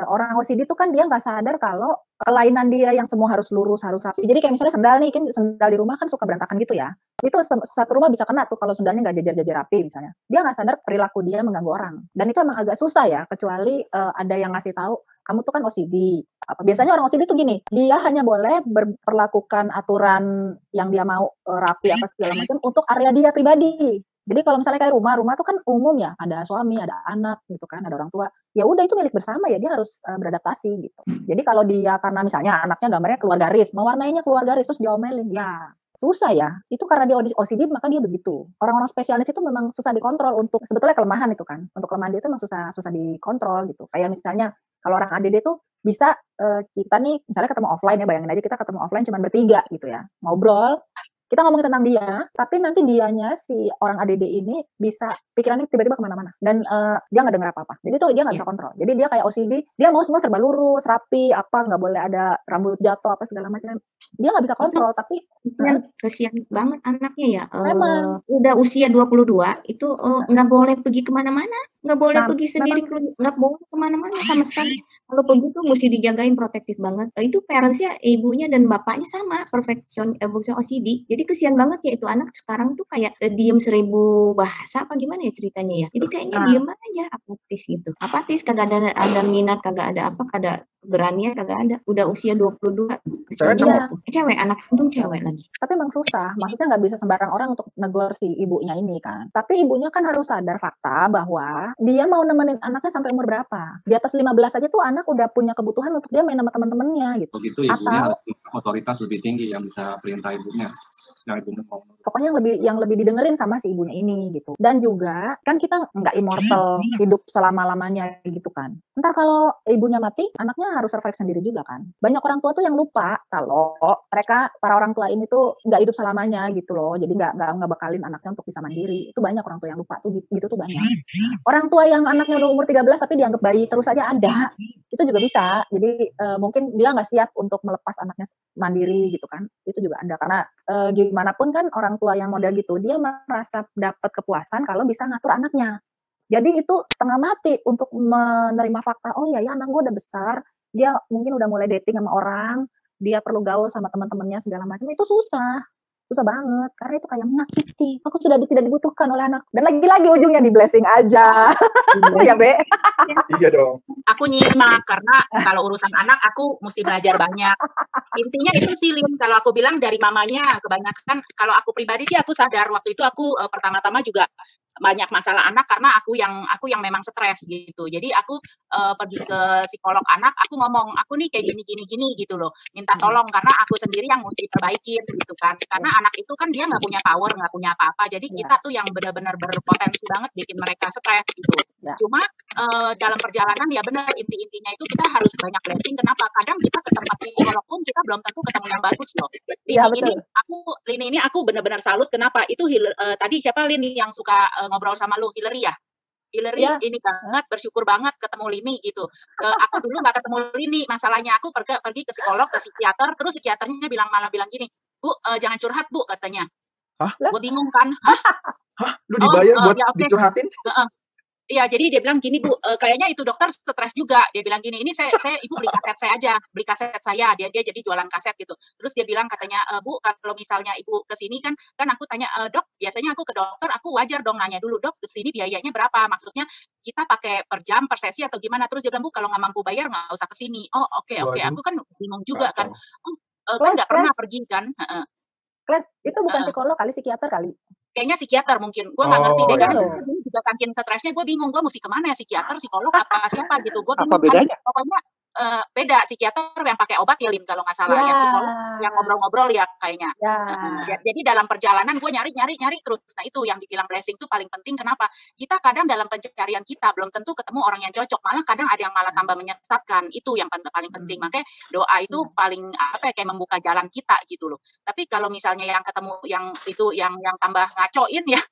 Orang OCD tuh kan dia nggak sadar kalau kelainan dia yang semua harus lurus, harus rapi. Jadi kayak misalnya sendal nih, kan sendal di rumah kan suka berantakan gitu ya. Itu satu rumah bisa kena tuh kalau sendalnya nggak jajar-jajar rapi misalnya. Dia nggak sadar perilaku dia mengganggu orang. Dan itu emang agak susah ya, kecuali ada yang ngasih tahu, kamu tuh kan OCD. Biasanya orang OCD tuh gini, dia hanya boleh berlakukan aturan yang dia mau rapi apa segala macam untuk area dia pribadi. Jadi kalau misalnya kayak rumah tuh kan umum ya, ada suami, ada anak gitu kan, ada orang tua. Ya udah itu milik bersama ya, dia harus beradaptasi gitu. Jadi kalau dia karena misalnya anaknya gambarnya keluar garis, mewarnainya keluar garis terus diomelin, ya susah ya. Itu karena dia OCD maka dia begitu. Orang-orang spesialis itu memang susah dikontrol untuk sebetulnya kelemahan itu kan. Untuk kelemahan dia itu memang susah dikontrol gitu. Kayak misalnya kalau orang ADD tuh bisa kita nih misalnya ketemu offline ya, bayangin aja kita ketemu offline cuma bertiga gitu ya. Ngobrol, kita ngomongin tentang dia, tapi nanti dianya si orang ADD ini bisa pikirannya tiba-tiba kemana-mana dan dia nggak denger apa-apa. Jadi tuh dia nggak bisa kontrol. Jadi dia kayak OCD, dia mau semua serba lurus, rapi, apa nggak boleh ada rambut jatuh apa segala macam. Dia nggak bisa kontrol. Tapi kesian banget anaknya ya. Udah usia 22 itu nggak boleh pergi kemana-mana, nggak boleh pergi sendiri, nggak boleh kemana-mana sama sekali. Kalau begitu mesti dijagain protektif banget. Itu parentsnya, ibunya dan bapaknya sama, perfeksion OCD. Jadi kesian banget ya itu anak sekarang tuh kayak diem 1000 bahasa apa gimana ya ceritanya ya. Jadi kayaknya diem aja, apatis gitu. Apatis, kagak ada minat, kagak ada apa, kagak beraninya kagak ada. Udah usia 22. Cewek, anak untung cewek lagi. Tapi emang susah. Maksudnya nggak bisa sembarang orang untuk negor si ibunya ini kan. Tapi ibunya kan harus sadar fakta bahwa dia mau nemenin anaknya sampai umur berapa. Di atas 15 aja tuh anak udah punya kebutuhan untuk dia main sama teman-temannya gitu. Begitu ibunya harus otoritas lebih tinggi yang bisa perintah ibunya. Pokoknya yang lebih didengerin sama si ibunya ini gitu. Dan juga kan kita nggak immortal hidup selama-lamanya gitu kan. Ntar kalau ibunya mati, anaknya harus survive sendiri juga kan. Banyak orang tua tuh yang lupa kalau mereka, para orang tua ini tuh nggak hidup selamanya gitu loh. Jadi nggak bekalin anaknya untuk bisa mandiri. Itu banyak orang tua yang lupa tuh gitu tuh banyak. Orang tua yang anaknya udah umur 13 tapi dianggap bayi terus aja ada. Itu juga bisa. Jadi mungkin dia nggak siap untuk melepas anaknya mandiri gitu kan. Itu juga ada karena gimana pun kan orang tua yang model gitu, dia merasa dapat kepuasan kalau bisa ngatur anaknya. Jadi itu setengah mati untuk menerima fakta, oh ya anak gue udah besar, dia mungkin udah mulai dating sama orang, dia perlu gaul sama teman-temannya segala macam, itu susah banget, karena itu kayak menyakiti. Aku sudah tidak dibutuhkan oleh anak. Dan lagi-lagi ujungnya di blessing aja. Ya, Be? Iya dong. Aku nyimak, karena kalau urusan anak, aku mesti belajar banyak. Intinya itu sih, Lin. Kalau aku bilang dari mamanya, kebanyakan, kalau aku pribadi sih aku sadar. Waktu itu aku pertama-tama juga banyak masalah anak karena aku yang memang stres gitu. Jadi aku pergi ke psikolog anak, aku ngomong, aku nih kayak gini gitu loh, minta tolong karena aku sendiri yang mesti perbaikin gitu kan. Karena anak itu kan dia nggak punya power, nggak punya apa-apa. Jadi kita tuh yang benar-benar berpotensi banget bikin mereka stres gitu. Cuma dalam perjalanan ya benar intinya itu kita harus banyak blessing. Kenapa? Kadang kita ke tempat psikolog pun kita belum tentu ketemu yang bagus loh. Lini ini aku benar-benar salut. Kenapa? Itu tadi siapa Lini yang suka ngobrol sama lu, Hillary ya? Hillary ini banget, bersyukur banget ketemu Lini gitu. Aku dulu nggak ketemu Lini, masalahnya aku pergi ke psikolog, ke psikiater, terus psikiaternya malah bilang gini, Bu, jangan curhat Bu, katanya. Hah? Gue bingung kan, Hah? Lu dibayar buat dicurhatin? Iya, jadi dia bilang gini, Bu, kayaknya itu dokter stres juga. Dia bilang gini, ini saya Ibu beli kaset saya aja, beli kaset saya. Dia jadi jualan kaset gitu. Terus dia bilang katanya, Bu, kalau misalnya Ibu ke sini kan aku tanya, Dok, biasanya aku ke dokter, aku wajar dong nanya dulu, Dok, ke sini biayanya berapa? Maksudnya kita pakai per jam, per sesi atau gimana? Terus dia bilang, Bu, kalau nggak mampu bayar nggak usah ke sini. Oh, oke. Aku kan bingung juga kan. Kan nggak pernah pergi kan. Itu bukan psikolog kali, psikiater kali. Kayaknya psikiater mungkin, gue nggak ngerti deh kan juga saking stresnya gue bingung gue mesti kemana ya, psikiater, psikolog apa siapa gitu, gue bingung. Apa bedanya? Kan, pokoknya beda, psikiater yang pakai obat ya Lin kalau nggak salah, yang psikolog yang ngobrol-ngobrol ya kayaknya. Jadi dalam perjalanan gue nyari terus. Nah itu yang dibilang blessing itu paling penting. Kenapa? Kita kadang dalam pencarian kita belum tentu ketemu orang yang cocok, malah kadang ada yang malah tambah menyesatkan. Itu yang paling penting. Makanya doa itu paling kayak membuka jalan kita gitu loh. Tapi kalau misalnya yang ketemu yang itu yang tambah ngacoin ya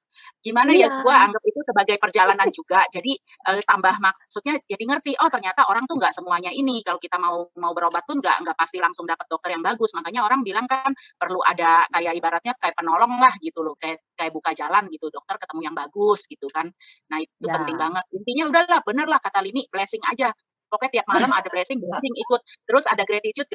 gimana ya, gue anggap itu sebagai perjalanan juga. Jadi tambah maksudnya jadi ngerti, oh ternyata orang tuh nggak semuanya ini. Kalau kita mau berobat pun nggak pasti langsung dapat dokter yang bagus. Makanya orang bilang kan perlu ada kayak ibaratnya kayak penolong lah gitu loh, kayak buka jalan gitu, dokter ketemu yang bagus gitu kan. Nah itu penting banget. Intinya udahlah, bener lah kata Lini, blessing aja. Pokoknya tiap malam ada blessing ikut, terus ada gratitude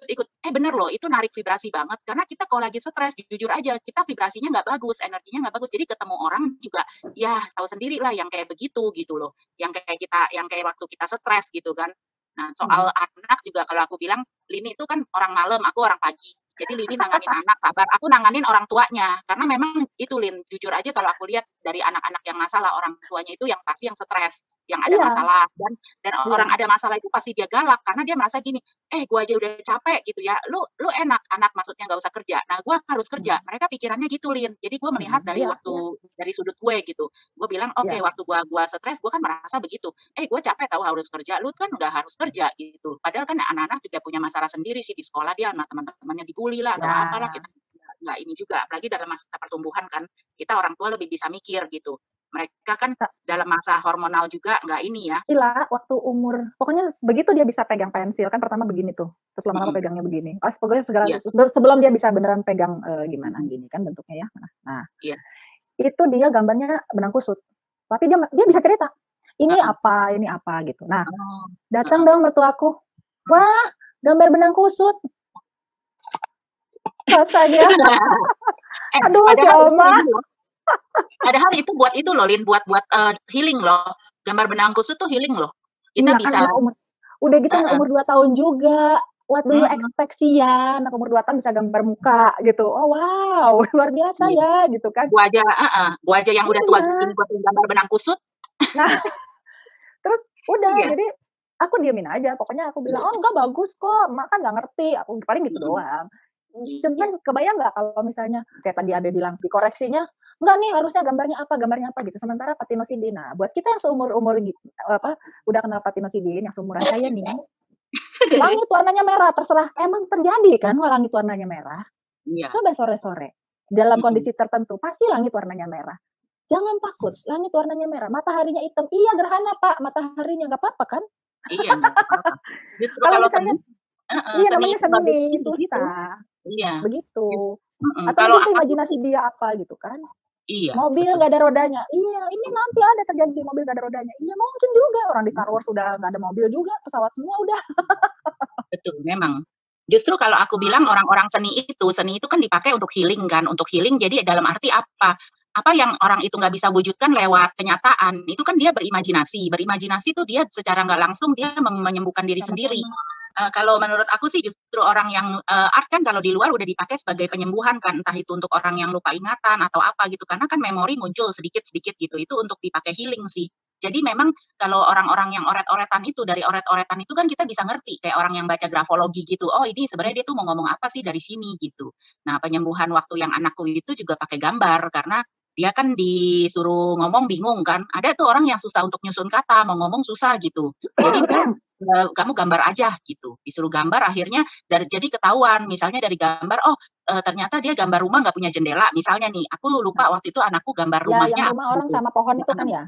ikut. Bener loh, itu narik vibrasi banget. Karena kita kalau lagi stres, jujur aja, kita vibrasinya nggak bagus, energinya nggak bagus. Jadi ketemu orang juga, ya tahu sendiri lah yang kayak begitu gitu loh. Yang kayak waktu kita stres gitu kan. Nah soal anak juga kalau aku bilang, Lini itu kan orang malam, aku orang pagi. Jadi Lini nanganin anak, sabar. Aku nanganin orang tuanya. Karena memang itu Lin, jujur aja kalau aku lihat dari anak-anak yang masalah, orang tuanya itu yang pasti yang stres, yang ada masalah. Dan orang ada masalah itu pasti dia galak. Karena dia merasa gini, gue aja udah capek gitu ya. Lu enak, anak maksudnya nggak usah kerja. Nah gue harus kerja. Mereka pikirannya gitu Lin. Jadi gue melihat dari dari sudut gue gitu. Gue bilang, waktu gue stres, gue kan merasa begitu. Gue capek tahu harus kerja. Lu kan nggak harus kerja gitu. Padahal kan anak-anak juga punya masalah sendiri sih di sekolah, dia sama teman-temannya dibully lah atau apalah, kita nggak ini juga, apalagi dalam masa pertumbuhan kan kita orang tua lebih bisa mikir gitu. Mereka kan dalam masa hormonal juga nggak ini ya. Waktu umur, pokoknya begitu dia bisa pegang pensil kan pertama begini tuh, terus lama-lama pegangnya begini. Pokoknya segala sebelum dia bisa beneran pegang gimana gini kan bentuknya ya. Nah, itu dia gambarnya benang kusut, tapi dia bisa cerita ini apa gitu. Nah, datang dong mertuaku, wah gambar benang kusut. Rasanya aduh Salma. Padahal itu buat itu loh Lin, buat healing loh. Gambar benang kusut tuh healing loh. Kita bisa kan udah gitu umur 2 tahun juga. What do you expect sih ya? Anak umur 2 tahun bisa gambar muka gitu. Oh wow, luar biasa ya gitu kan. Gua aja yang udah tua gini gua gambar benang kusut. Nah, terus udah jadi aku diemin aja. Pokoknya aku bilang, oh enggak bagus kok, mak kan nggak ngerti. Aku paling gitu doang. Cuman kebayang nggak kalau misalnya kayak tadi Abe bilang dikoreksinya, enggak nih harusnya gambarnya apa gitu. Sementara patinosidin, nah buat kita yang seumur gitu, udah kenal patinosidin yang seumuran saya nih, langit warnanya merah, terserah emang terjadi kan langit warnanya merah. Coba sore-sore dalam kondisi tertentu pasti langit warnanya merah. Jangan takut, langit warnanya merah, mataharinya hitam. Iya gerhana Pak, mataharinya nggak apa-apa kan? Iya. Kalau misalnya namanya seni susah. Iya. Begitu. Atau itu imajinasi dia apa gitu kan? Iya. Mobil nggak ada rodanya. Iya, ini nanti ada terjadi mobil nggak ada rodanya. Iya, mungkin juga orang di Star Wars sudah nggak ada mobil juga, pesawat semua udah. Betul, memang. Justru kalau aku bilang orang-orang seni itu kan dipakai untuk healing kan, untuk healing. Jadi dalam arti apa yang orang itu nggak bisa wujudkan lewat kenyataan, itu kan dia berimajinasi tuh dia secara nggak langsung dia menyembuhkan diri sendiri. Kalau menurut aku sih justru orang yang art kan kalau di luar udah dipakai sebagai penyembuhan kan, entah itu untuk orang yang lupa ingatan atau apa gitu, karena kan memori muncul sedikit-sedikit gitu, itu untuk dipakai healing sih. Jadi memang kalau orang-orang yang oret-oretan itu, dari oret-oretan itu kan kita bisa ngerti, kayak orang yang baca grafologi gitu, oh ini sebenarnya dia tuh mau ngomong apa sih dari sini gitu. Nah penyembuhan waktu yang anakku itu juga pakai gambar, karena dia kan disuruh ngomong bingung kan, ada tuh orang yang susah untuk nyusun kata, mau ngomong susah gitu. Jadi kamu gambar aja gitu, disuruh gambar akhirnya jadi ketahuan misalnya dari gambar ternyata dia gambar rumah nggak punya jendela misalnya nih, aku lupa waktu itu anakku gambar rumahnya yang rumah orang gitu. sama pohon itu kan ya.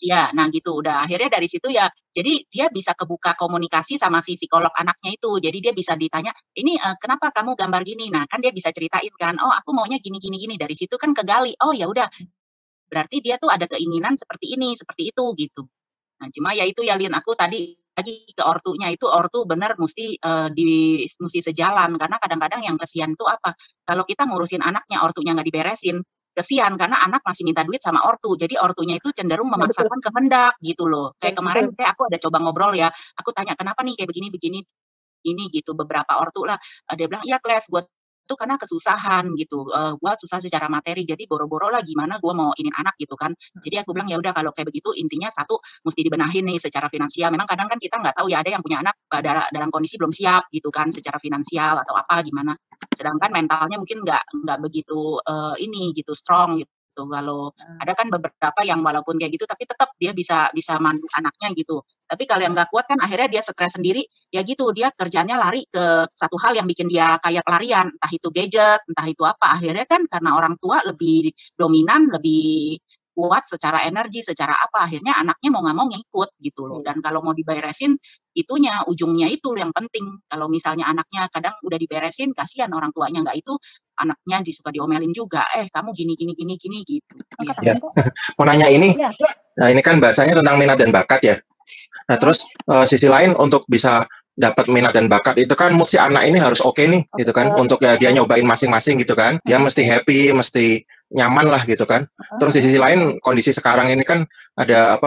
Ya, nah gitu udah akhirnya dari situ ya, jadi dia bisa kebuka komunikasi sama si psikolog anaknya itu, jadi dia bisa ditanya, ini kenapa kamu gambar gini, nah kan dia bisa ceritain kan, oh aku maunya gini gini gini, dari situ kan kegali, oh ya udah berarti dia tuh ada keinginan seperti ini seperti itu gitu. Nah, cuma ya itu ya Lin, aku tadi lagi ke ortunya itu, ortu bener mesti mesti sejalan, karena kadang-kadang yang kesian itu apa, kalau kita ngurusin anaknya, ortunya nggak diberesin, kesian karena anak masih minta duit sama ortu, jadi ortunya itu cenderung memaksakan kehendak gitu loh. Kayak kemarin saya aku ada coba ngobrol ya, aku tanya kenapa nih kayak begini ini gitu, beberapa ortu lah, dia bilang iya Kles, gue tuh karena kesusahan gitu, gue susah secara materi, jadi boro-boro lah gimana gue mau inin anak gitu kan. Jadi aku bilang ya udah kalau kayak begitu intinya satu mesti dibenahin nih secara finansial. Memang kadang kan kita nggak tahu ya, ada yang punya anak dalam kondisi belum siap gitu kan secara finansial atau apa gimana. Sedangkan mentalnya mungkin nggak begitu ini gitu strong gitu. Kalau ada kan beberapa yang walaupun kayak gitu tapi tetap dia bisa mandu anaknya gitu. Tapi kalau yang nggak kuat kan akhirnya dia stres sendiri, ya gitu dia kerjanya lari ke satu hal yang bikin dia kayak pelarian, entah itu gadget, entah itu apa. Akhirnya kan karena orang tua lebih dominan, lebih kuat secara energi, secara apa, akhirnya anaknya mau nggak mau ngikut gitu loh. Dan kalau mau diberesin, ujungnya itu yang penting. Kalau misalnya anaknya kadang udah diberesin, kasihan orang tuanya nggak itu, anaknya suka diomelin juga, kamu gini gitu. Ya. Mau nanya ini, nah ini kan bahasanya tentang minat dan bakat ya. Nah terus sisi lain untuk bisa dapat minat dan bakat itu kan mood si anak ini harus oke nih gitu kan, untuk ya dia nyobain masing-masing gitu kan, dia mesti happy, mesti nyaman lah gitu kan. Terus di sisi lain kondisi sekarang ini kan ada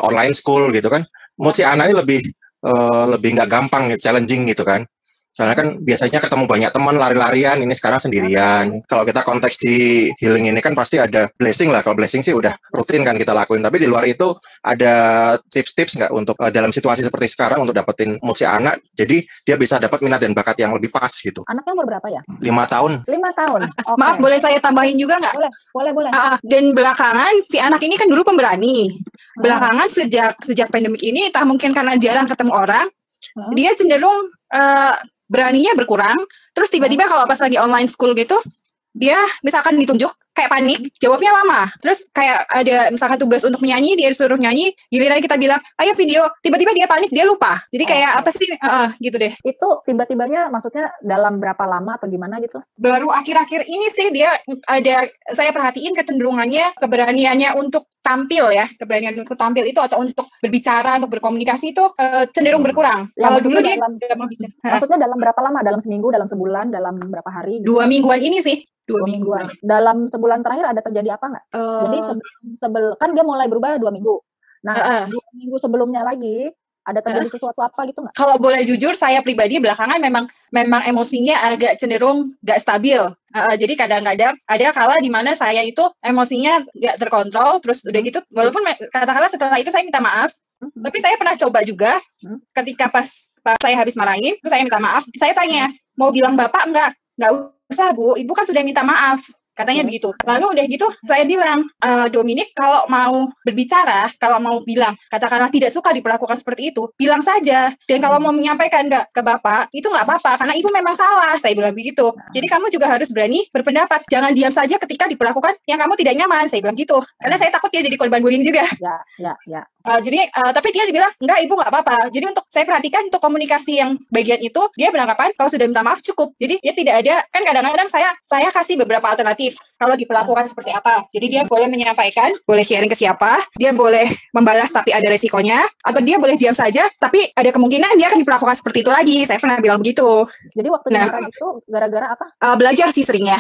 online school gitu kan, mood si anak ini lebih nggak gampang, challenging gitu kan. Soalnya kan biasanya ketemu banyak teman lari-larian, ini sekarang sendirian. Kalau kita konteks di healing ini kan pasti ada blessing lah. Kalau blessing sih udah rutin kan kita lakuin. Tapi di luar itu ada tips-tips nggak untuk dalam situasi seperti sekarang untuk dapetin mood si anak, jadi dia bisa dapat minat dan bakat yang lebih pas gitu. Anaknya umur berapa ya? 5 tahun. 5 tahun. Okay. Maaf, boleh saya tambahin juga nggak? Boleh. Dan belakangan si anak ini kan dulu pemberani. Belakangan sejak pandemik ini, entah mungkin karena jarang ketemu orang, dia cenderung beraninya berkurang. Terus tiba-tiba kalau pas lagi online school gitu, dia misalkan ditunjuk kayak panik, jawabnya lama. Terus kayak ada misalkan tugas untuk menyanyi, dia disuruh nyanyi, giliran kita bilang ayo video, tiba-tiba dia panik, dia lupa. Jadi kayak apa sih gitu deh. Itu tiba-tibanya maksudnya dalam berapa lama atau gimana gitu? Baru akhir-akhir ini sih dia saya perhatiin kecenderungannya, keberaniannya untuk tampil ya, keberanian untuk tampil itu atau untuk berbicara, untuk berkomunikasi itu cenderung berkurang. Ya, kalau dulu dia mau bicara. Maksudnya dalam berapa lama? Dalam seminggu, dalam sebulan, dalam berapa hari? Gitu? 2 mingguan ini sih. 2 mingguan. Dalam sebulan terakhir ada terjadi apa nggak? Jadi kan dia mulai berubah 2 minggu. Nah, 2 minggu sebelumnya lagi ada terjadi sesuatu apa gitu nggak? Kalau boleh jujur, saya pribadi belakangan memang emosinya agak cenderung nggak stabil. Jadi kadang-kadang ada kala di mana saya itu emosinya nggak terkontrol, terus udah gitu, walaupun katakanlah setelah itu saya minta maaf, tapi saya pernah coba juga ketika pas saya habis marahin, terus saya minta maaf, saya tanya, mau bilang bapak nggak usah Bu, ibu kan sudah minta maaf, katanya begitu. Lalu udah gitu saya bilang, Dominic kalau mau berbicara, kalau mau bilang katakanlah tidak suka diperlakukan seperti itu, bilang saja. Dan kalau mau menyampaikan ke bapak, itu nggak apa-apa karena ibu memang salah, saya bilang begitu. Jadi kamu juga harus berani berpendapat, jangan diam saja ketika diperlakukan yang kamu tidak nyaman, saya bilang gitu. Karena saya takut dia jadi korban bullying juga. Ya. Tapi dia bilang enggak ibu nggak apa-apa. Jadi untuk saya perhatikan untuk komunikasi yang bagian itu dia beranggapan kalau sudah minta maaf cukup. Jadi dia tidak ada, kan kadang-kadang saya kasih beberapa alternatif. kooperatif kalau diperlakukan seperti apa. Jadi dia boleh menyampaikan, boleh sharing ke siapa, dia boleh membalas tapi ada resikonya, atau dia boleh diam saja tapi ada kemungkinan dia akan diperlakukan seperti itu lagi. Saya pernah bilang begitu. Jadi waktu diminta gitu gara-gara apa? Belajar sih seringnya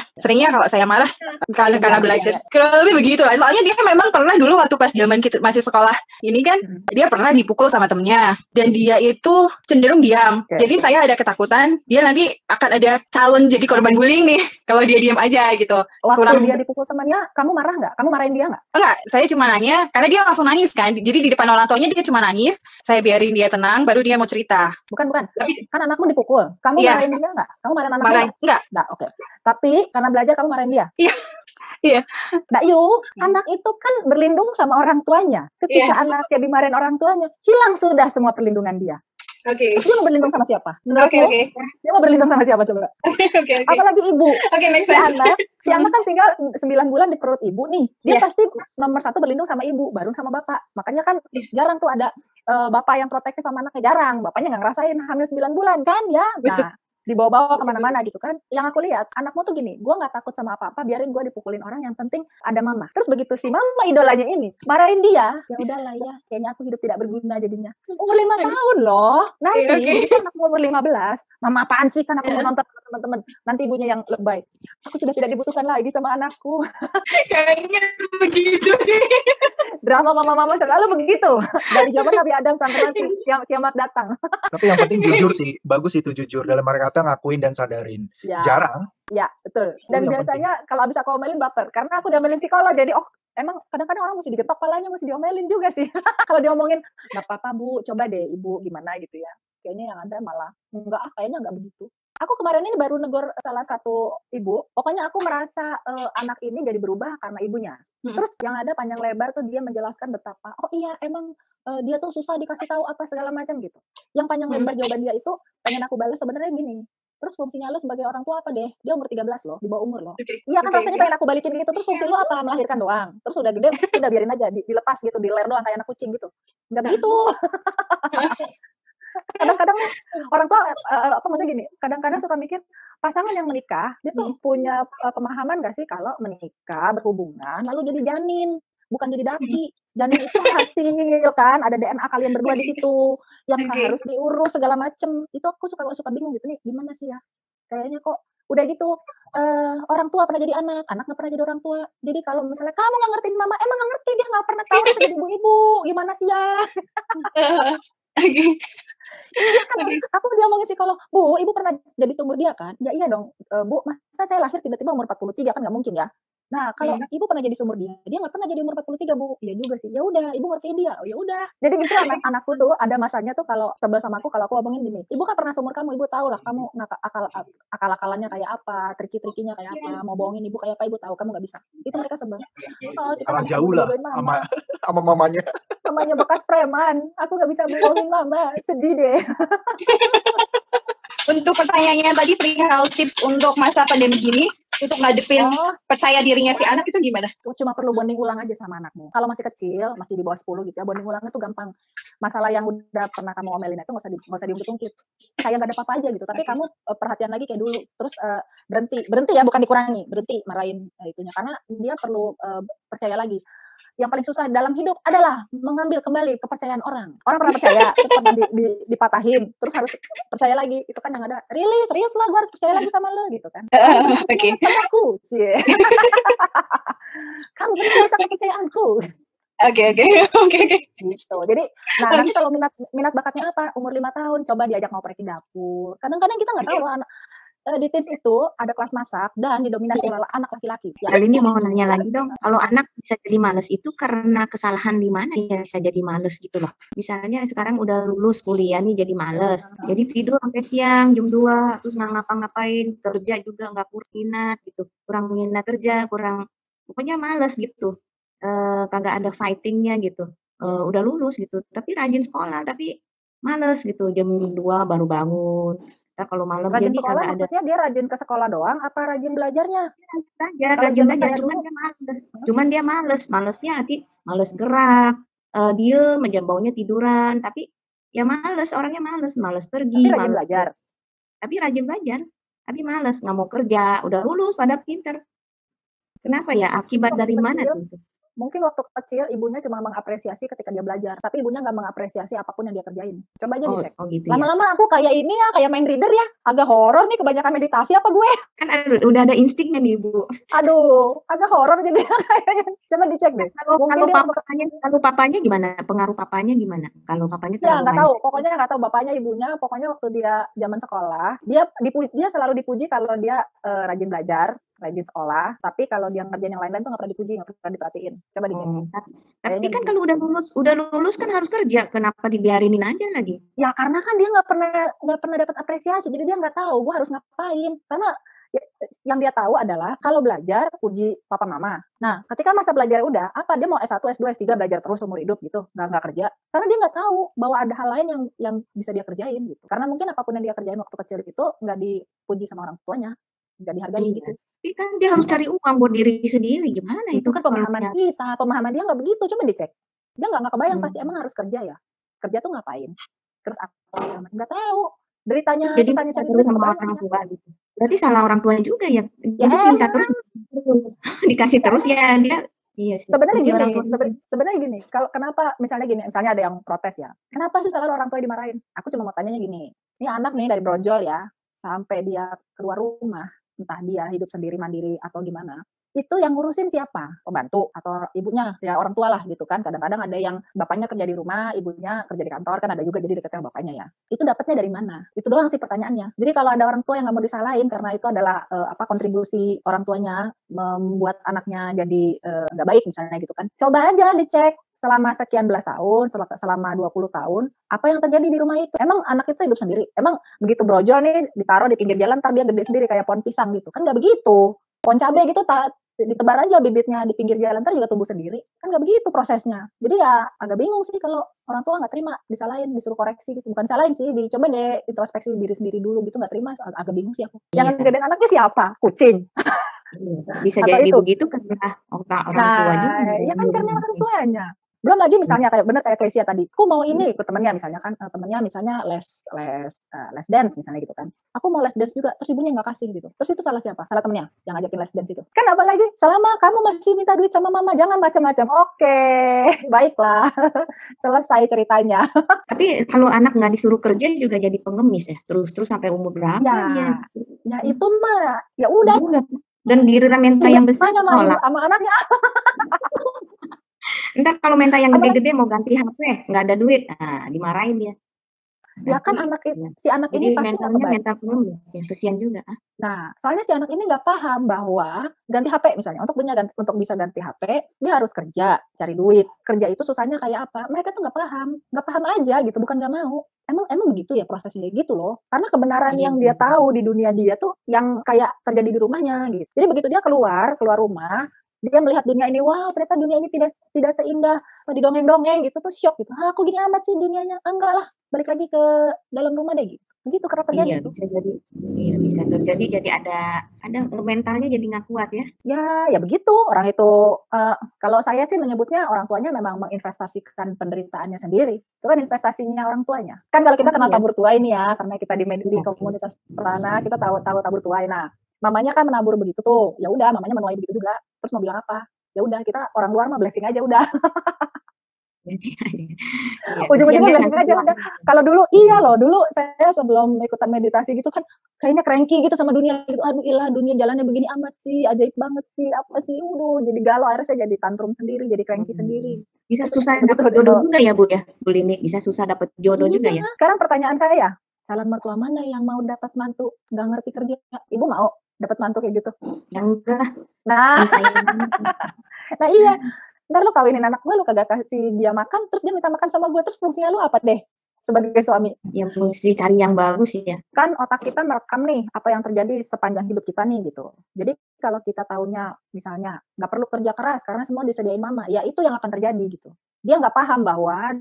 kalau saya marah karena belajar. Kurang lebih begitu lah. Soalnya dia memang pernah dulu waktu pas zaman kita masih sekolah ini kan, dia pernah dipukul sama temennya dan dia itu cenderung diam. Jadi saya ada ketakutan dia nanti akan ada calon jadi korban bullying nih kalau dia diam aja gitu. Waktu dia dipukul temannya, kamu marah nggak? Kamu marahin dia nggak? Enggak, saya cuma nanya karena dia langsung nangis kan. Jadi di depan orang tuanya dia cuma nangis. Saya biarin dia tenang, baru dia mau cerita. Bukan. Tapi kan anakmu dipukul. Kamu marahin dia nggak? Kamu marahin anakmu? Nggak, oke. Tapi karena belajar kamu marahin dia? Iya. Nggak, anak itu kan berlindung sama orang tuanya. Ketika anaknya dimarahin orang tuanya, hilang sudah semua perlindungan dia. Oke. Dia mau berlindung sama siapa? Menurutmu? Dia mau berlindung sama siapa coba? Oke. Apalagi ibu. Make sense. Si anak kan tinggal 9 bulan di perut ibu nih. Dia pasti nomor 1 berlindung sama ibu, baru sama bapak. Makanya kan jarang tuh ada bapak yang protektif sama anaknya, jarang. Bapaknya nggak ngerasain hamil 9 bulan kan ya. Nah, dibawa-bawa kemana-mana gitu kan. Yang aku lihat, anakmu tuh gini, gue gak takut sama apa-apa, biarin gue dipukulin orang, yang penting ada mama. Terus begitu si mama idolanya ini marahin dia, ya udahlah ya, kayaknya aku hidup tidak berguna jadinya. Umur 5 tahun loh, nanti anak umur 15, mama apaan sih, kan aku mau nonton teman-teman, nanti ibunya yang lebay. Aku sudah tidak dibutuhkan lagi sama anakku. Kayaknya begitu deh. Drama mama-mama selalu begitu. Dari zaman Nabi Adam sampai nanti kiamat datang. Tapi yang penting jujur sih, bagus itu jujur. Dalam arti kata ngakuin dan sadarin. Jarang. Ya, betul. Dan biasanya kalau abis aku omelin baper. Karena aku diomelin psikolog, jadi emang kadang-kadang orang mesti digetok palanya, mesti diomelin juga sih. Kalau diomongin, nggak apa-apa Bu, coba deh Ibu gimana gitu ya. Kayaknya yang ada malah, kayaknya nggak begitu. Aku kemarin ini baru negor salah satu ibu, pokoknya aku merasa anak ini jadi berubah karena ibunya. Terus yang ada panjang lebar tuh dia menjelaskan betapa, oh iya emang dia tuh susah dikasih tahu apa segala macam gitu. Yang panjang lebar jawaban dia itu pengen aku balas sebenarnya gini. Terus fungsinya lo sebagai orang tua apa deh? Dia umur 13 loh, di bawah umur loh. Iya kan rasanya pengen aku balikin gitu. Terus fungsi lo apa? Melahirkan doang. Terus udah gede, udah biarin aja dilepas gitu, diler doang kayak anak kucing gitu. Enggak begitu. Kadang-kadang orang tua maksudnya gini, kadang-kadang suka mikir pasangan yang menikah dia tuh punya pemahaman gak sih kalau menikah berhubungan lalu jadi janin, bukan jadi daki. Janin itu hasil kan, ada DNA kalian berdua di situ yang harus diurus segala macem. Itu aku suka bingung gitu nih, gimana sih ya? Kayaknya kok udah gitu orang tua pernah jadi anak nggak pernah jadi orang tua. Jadi kalau misalnya kamu nggak ngertiin mama, emang nggak ngerti, dia nggak pernah tahu jadi ibu-ibu gimana sih ya? Iya kan, aku diomongin psikolog, Bu, Ibu pernah jadi seumur dia kan? Ya iya dong, Bu, masa saya lahir tiba-tiba umur 43 kan nggak mungkin ya? Nah, kalau Ibu pernah jadi seumur dia nggak pernah jadi umur 43, Bu. Ya juga sih. Ya udah, Ibu ngertiin dia. Oh ya udah. Jadi gitu anakku tuh ada masanya tuh kalau sebel sama aku, kalau aku ngomongin gini, Ibu kan pernah seumur kamu, Ibu tahu lah kamu akal-akalannya kayak apa, triki-trikinya kayak apa, mau bohongin Ibu kayak apa, Ibu tahu, kamu nggak bisa. Itu mereka sebel. Kalah jauh lah sama mamanya. Mamanya bekas preman, aku nggak bisa bohongin mama, sedih deh. Untuk pertanyaannya tadi perihal tips untuk masa pandemi gini, untuk ngadepin percaya dirinya si anak itu gimana? Cuma perlu bonding ulang aja sama anakmu. Kalau masih kecil, masih di bawah 10 gitu ya, bonding ulangnya tuh gampang. Masalah yang udah pernah kamu omelin itu nggak usah diungkit-ungkit. Kayak nggak ada apa-apa aja gitu. Tapi kamu perhatian lagi kayak dulu. Terus berhenti ya, bukan dikurangi. Berhenti marahin itunya. Karena dia perlu percaya lagi. Yang paling susah dalam hidup adalah mengambil kembali kepercayaan orang. Orang pernah percaya, terus pernah dipatahin, terus harus percaya lagi. Itu kan yang ada, really, serius lah, gue harus percaya lagi sama lo, gitu kan. Oke. Aku, cie. Kamu benar merusak kepercayaanku. Oke. Gitu. Jadi, nanti kalau minat bakatnya apa? Umur 5 tahun, coba diajak ngoprek di dapur. Kadang-kadang kita nggak tahu loh, di teens itu ada kelas masak dan didominasi oleh anak laki-laki. Kali ini mau nanya lagi dong, kalau anak bisa jadi males itu karena kesalahan di mana ya bisa jadi males gitu loh. Misalnya sekarang udah lulus kuliah nih jadi males, jadi tidur sampai siang jam 2, terus nggak ngapa-ngapain, kerja juga nggak minat gitu, kurang minat kerja, pokoknya males gitu, kagak ada fightingnya gitu, udah lulus gitu, tapi rajin sekolah, tapi males gitu, jam 2 baru bangun. Kalau malam rajin jadi sekolah maksudnya dia rajin ke sekolah doang apa rajin belajarnya? Rajin belajar, cuman dia males. Malesnya males gerak, diem aja baunya tiduran, tapi ya males, orangnya males pergi, tapi rajin belajar. Tapi rajin belajar, tapi males, nggak mau kerja, udah lulus pada pinter. Kenapa ya? Akibat Waktu dari mana kecil, tuh? mungkin waktu kecil ibunya cuma mengapresiasi ketika dia belajar, tapi ibunya nggak mengapresiasi apapun yang dia kerjain. Coba aja dicek. Oh gitu ya. Lama-lama aku kayak ini ya, kayak main reader ya. Agak horor nih, kebanyakan meditasi apa gue? Kan udah ada instingnya nih, Bu. Aduh, agak horor jadi kayaknya. Coba dicek deh. Mungkin dia kalau papanya gimana? Pengaruh papanya gimana? Kalau papanya ya terlalu nggak tahu, pokoknya nggak tahu bapaknya ibunya. Pokoknya waktu dia zaman sekolah, dia selalu dipuji kalau dia rajin belajar, rajin sekolah. Tapi kalau dia ngerjain yang lain-lain tuh nggak pernah dipuji, nggak pernah diperhatiin. Coba dicek. Tapi kan kalau udah lulus kan harus kerja. Kenapa dibiarinin aja lagi? Ya karena kan dia nggak pernah dapat apresiasi, jadi dia nggak tahu gue harus ngapain. Karena yang dia tahu adalah kalau belajar puji papa mama. Nah, ketika masa belajar udah, apa dia mau S1, S2, S3 belajar terus umur hidup gitu, nggak kerja. Karena dia nggak tahu bahwa ada hal lain yang bisa dia kerjain gitu. Karena mungkin apapun yang dia kerjain waktu kecil itu nggak dipuji sama orang tuanya, nggak dihargai gitu. Tapi kan dia harus cari uang buat diri sendiri, gimana itu? Kan pemahaman kita, pemahaman dia nggak begitu. Coba dicek. Dia nggak kebayang pasti emang harus kerja ya. Kerja tuh ngapain? Terus apa? Nggak tahu. Deritanya susahnya cari duit sama orang tua gitu. Berarti salah orang tua juga ya. Jadi minta terus dikasih terus ya dia. Iya sih. Sebenarnya gini, kalau kenapa misalnya ada yang protes ya. Kenapa sih selalu orang tua dimarahin? Aku cuma mau tanya gini. Ini anak nih dari brojol ya, sampai dia keluar rumah, entah dia hidup sendiri mandiri atau gimana. Itu yang ngurusin siapa? Pembantu atau ibunya, ya orang tua lah gitu kan. Kadang-kadang ada yang bapaknya kerja di rumah, ibunya kerja di kantor, kan ada juga jadi deketnya bapaknya ya. Itu dapatnya dari mana? Itu doang sih pertanyaannya. Jadi kalau ada orang tua yang nggak mau disalahin karena itu adalah kontribusi orang tuanya membuat anaknya jadi nggak baik misalnya gitu kan. Coba aja dicek selama sekian belas tahun, selama 20 tahun, apa yang terjadi di rumah itu? Emang anak itu hidup sendiri? Emang begitu brojol nih ditaruh di pinggir jalan, ntar dia gede sendiri kayak pohon pisang gitu? Kan nggak begitu. Pohon cabai gitu ditebar aja bibitnya di pinggir jalan, ntar juga tumbuh sendiri. Kan nggak begitu prosesnya. Jadi ya agak bingung sih kalau orang tua nggak terima, disalahin, disuruh koreksi gitu. Bukan salahin sih, dicoba deh introspeksi diri sendiri dulu gitu, nggak terima, agak bingung sih aku. Yang gedein anaknya siapa? Kucing. Bisa jadi begitu karena orang tua juga. Ya kan karena orang tuanya. Belum lagi misalnya kayak Kesia tadi, aku mau ini ikut temennya misalnya kan, temennya misalnya les dance misalnya gitu kan. Aku mau les dance juga, terus ibunya nggak kasih gitu. Terus itu salah siapa? Salah temennya yang ngajakin les dance itu. Kan apalagi selama kamu masih minta duit sama mama, jangan macam-macam. Oke, baiklah. Selesai ceritanya. Tapi kalau anak nggak disuruh kerja juga jadi pengemis ya, terus sampai umur berapa ya? Ya itu mah, ya udah. Dan giliran minta yang besar sama anaknya. Ntar kalau minta yang gede-gede mau ganti HP, nggak ada duit, dimarahin dia. Ya kan si anak ini pasti mental pengemis, ya kesian juga. Nah, soalnya si anak ini nggak paham bahwa ganti HP misalnya, untuk bisa ganti HP, dia harus kerja, cari duit. Kerja itu susahnya kayak apa? Mereka tuh nggak paham aja gitu, bukan nggak mau. Emang begitu ya prosesnya gitu loh. Karena kebenaran yang dia tahu di dunia dia tuh yang kayak terjadi di rumahnya gitu. Jadi begitu dia keluar rumah, dia melihat dunia ini, wow ternyata dunia ini tidak seindah di dongeng-dongeng gitu, tuh shock gitu. Aku gini amat sih dunianya. Enggak lah, balik lagi ke dalam rumah deh gitu. Begitu karena terjadi. Iya, bisa terjadi. Jadi ada mentalnya jadi nggak kuat ya. Ya begitu. Orang itu kalau saya sih menyebutnya orang tuanya memang menginvestasikan penderitaannya sendiri. Itu kan investasinya orang tuanya. Kan kalau kita kenal tabur tuai ini ya, karena kita di komunitas pelana, kita tahu tabur tuai. Nah, mamanya kan menabur begitu tuh. Ya udah, mamanya menuai begitu juga. Terus mau bilang apa? Ya udah, kita orang luar mah blessing aja udah. Ujung-ujungnya blessing aja udah. Kalau dulu dulu saya sebelum ikutan meditasi gitu kan kayaknya cranky gitu sama dunia gitu. Aduh ilah, dunia jalannya begini amat sih, ajaib banget sih, apa sih, jadi galau, akhirnya saya jadi tantrum sendiri, jadi cranky sendiri. Bisa susah dapat jodoh juga ya Bu ya, Bu Lini, bisa susah dapat jodoh juga ya. Sekarang pertanyaan saya, calon mertua mana yang mau dapat mantu nggak ngerti kerja? Ibu mau dapat mantu kayak gitu? Yang enggak. Nah iya. Ntar lu kawinin anak gue, lu kagak kasih dia makan, terus dia minta makan sama gue, terus fungsinya lu apa deh sebagai suami? Ya fungsi cari yang bagus ya. Kan otak kita merekam nih apa yang terjadi sepanjang hidup kita nih gitu. Jadi kalau kita taunya misalnya nggak perlu kerja keras karena semua disediain mama, ya itu yang akan terjadi gitu. Dia nggak paham bahwa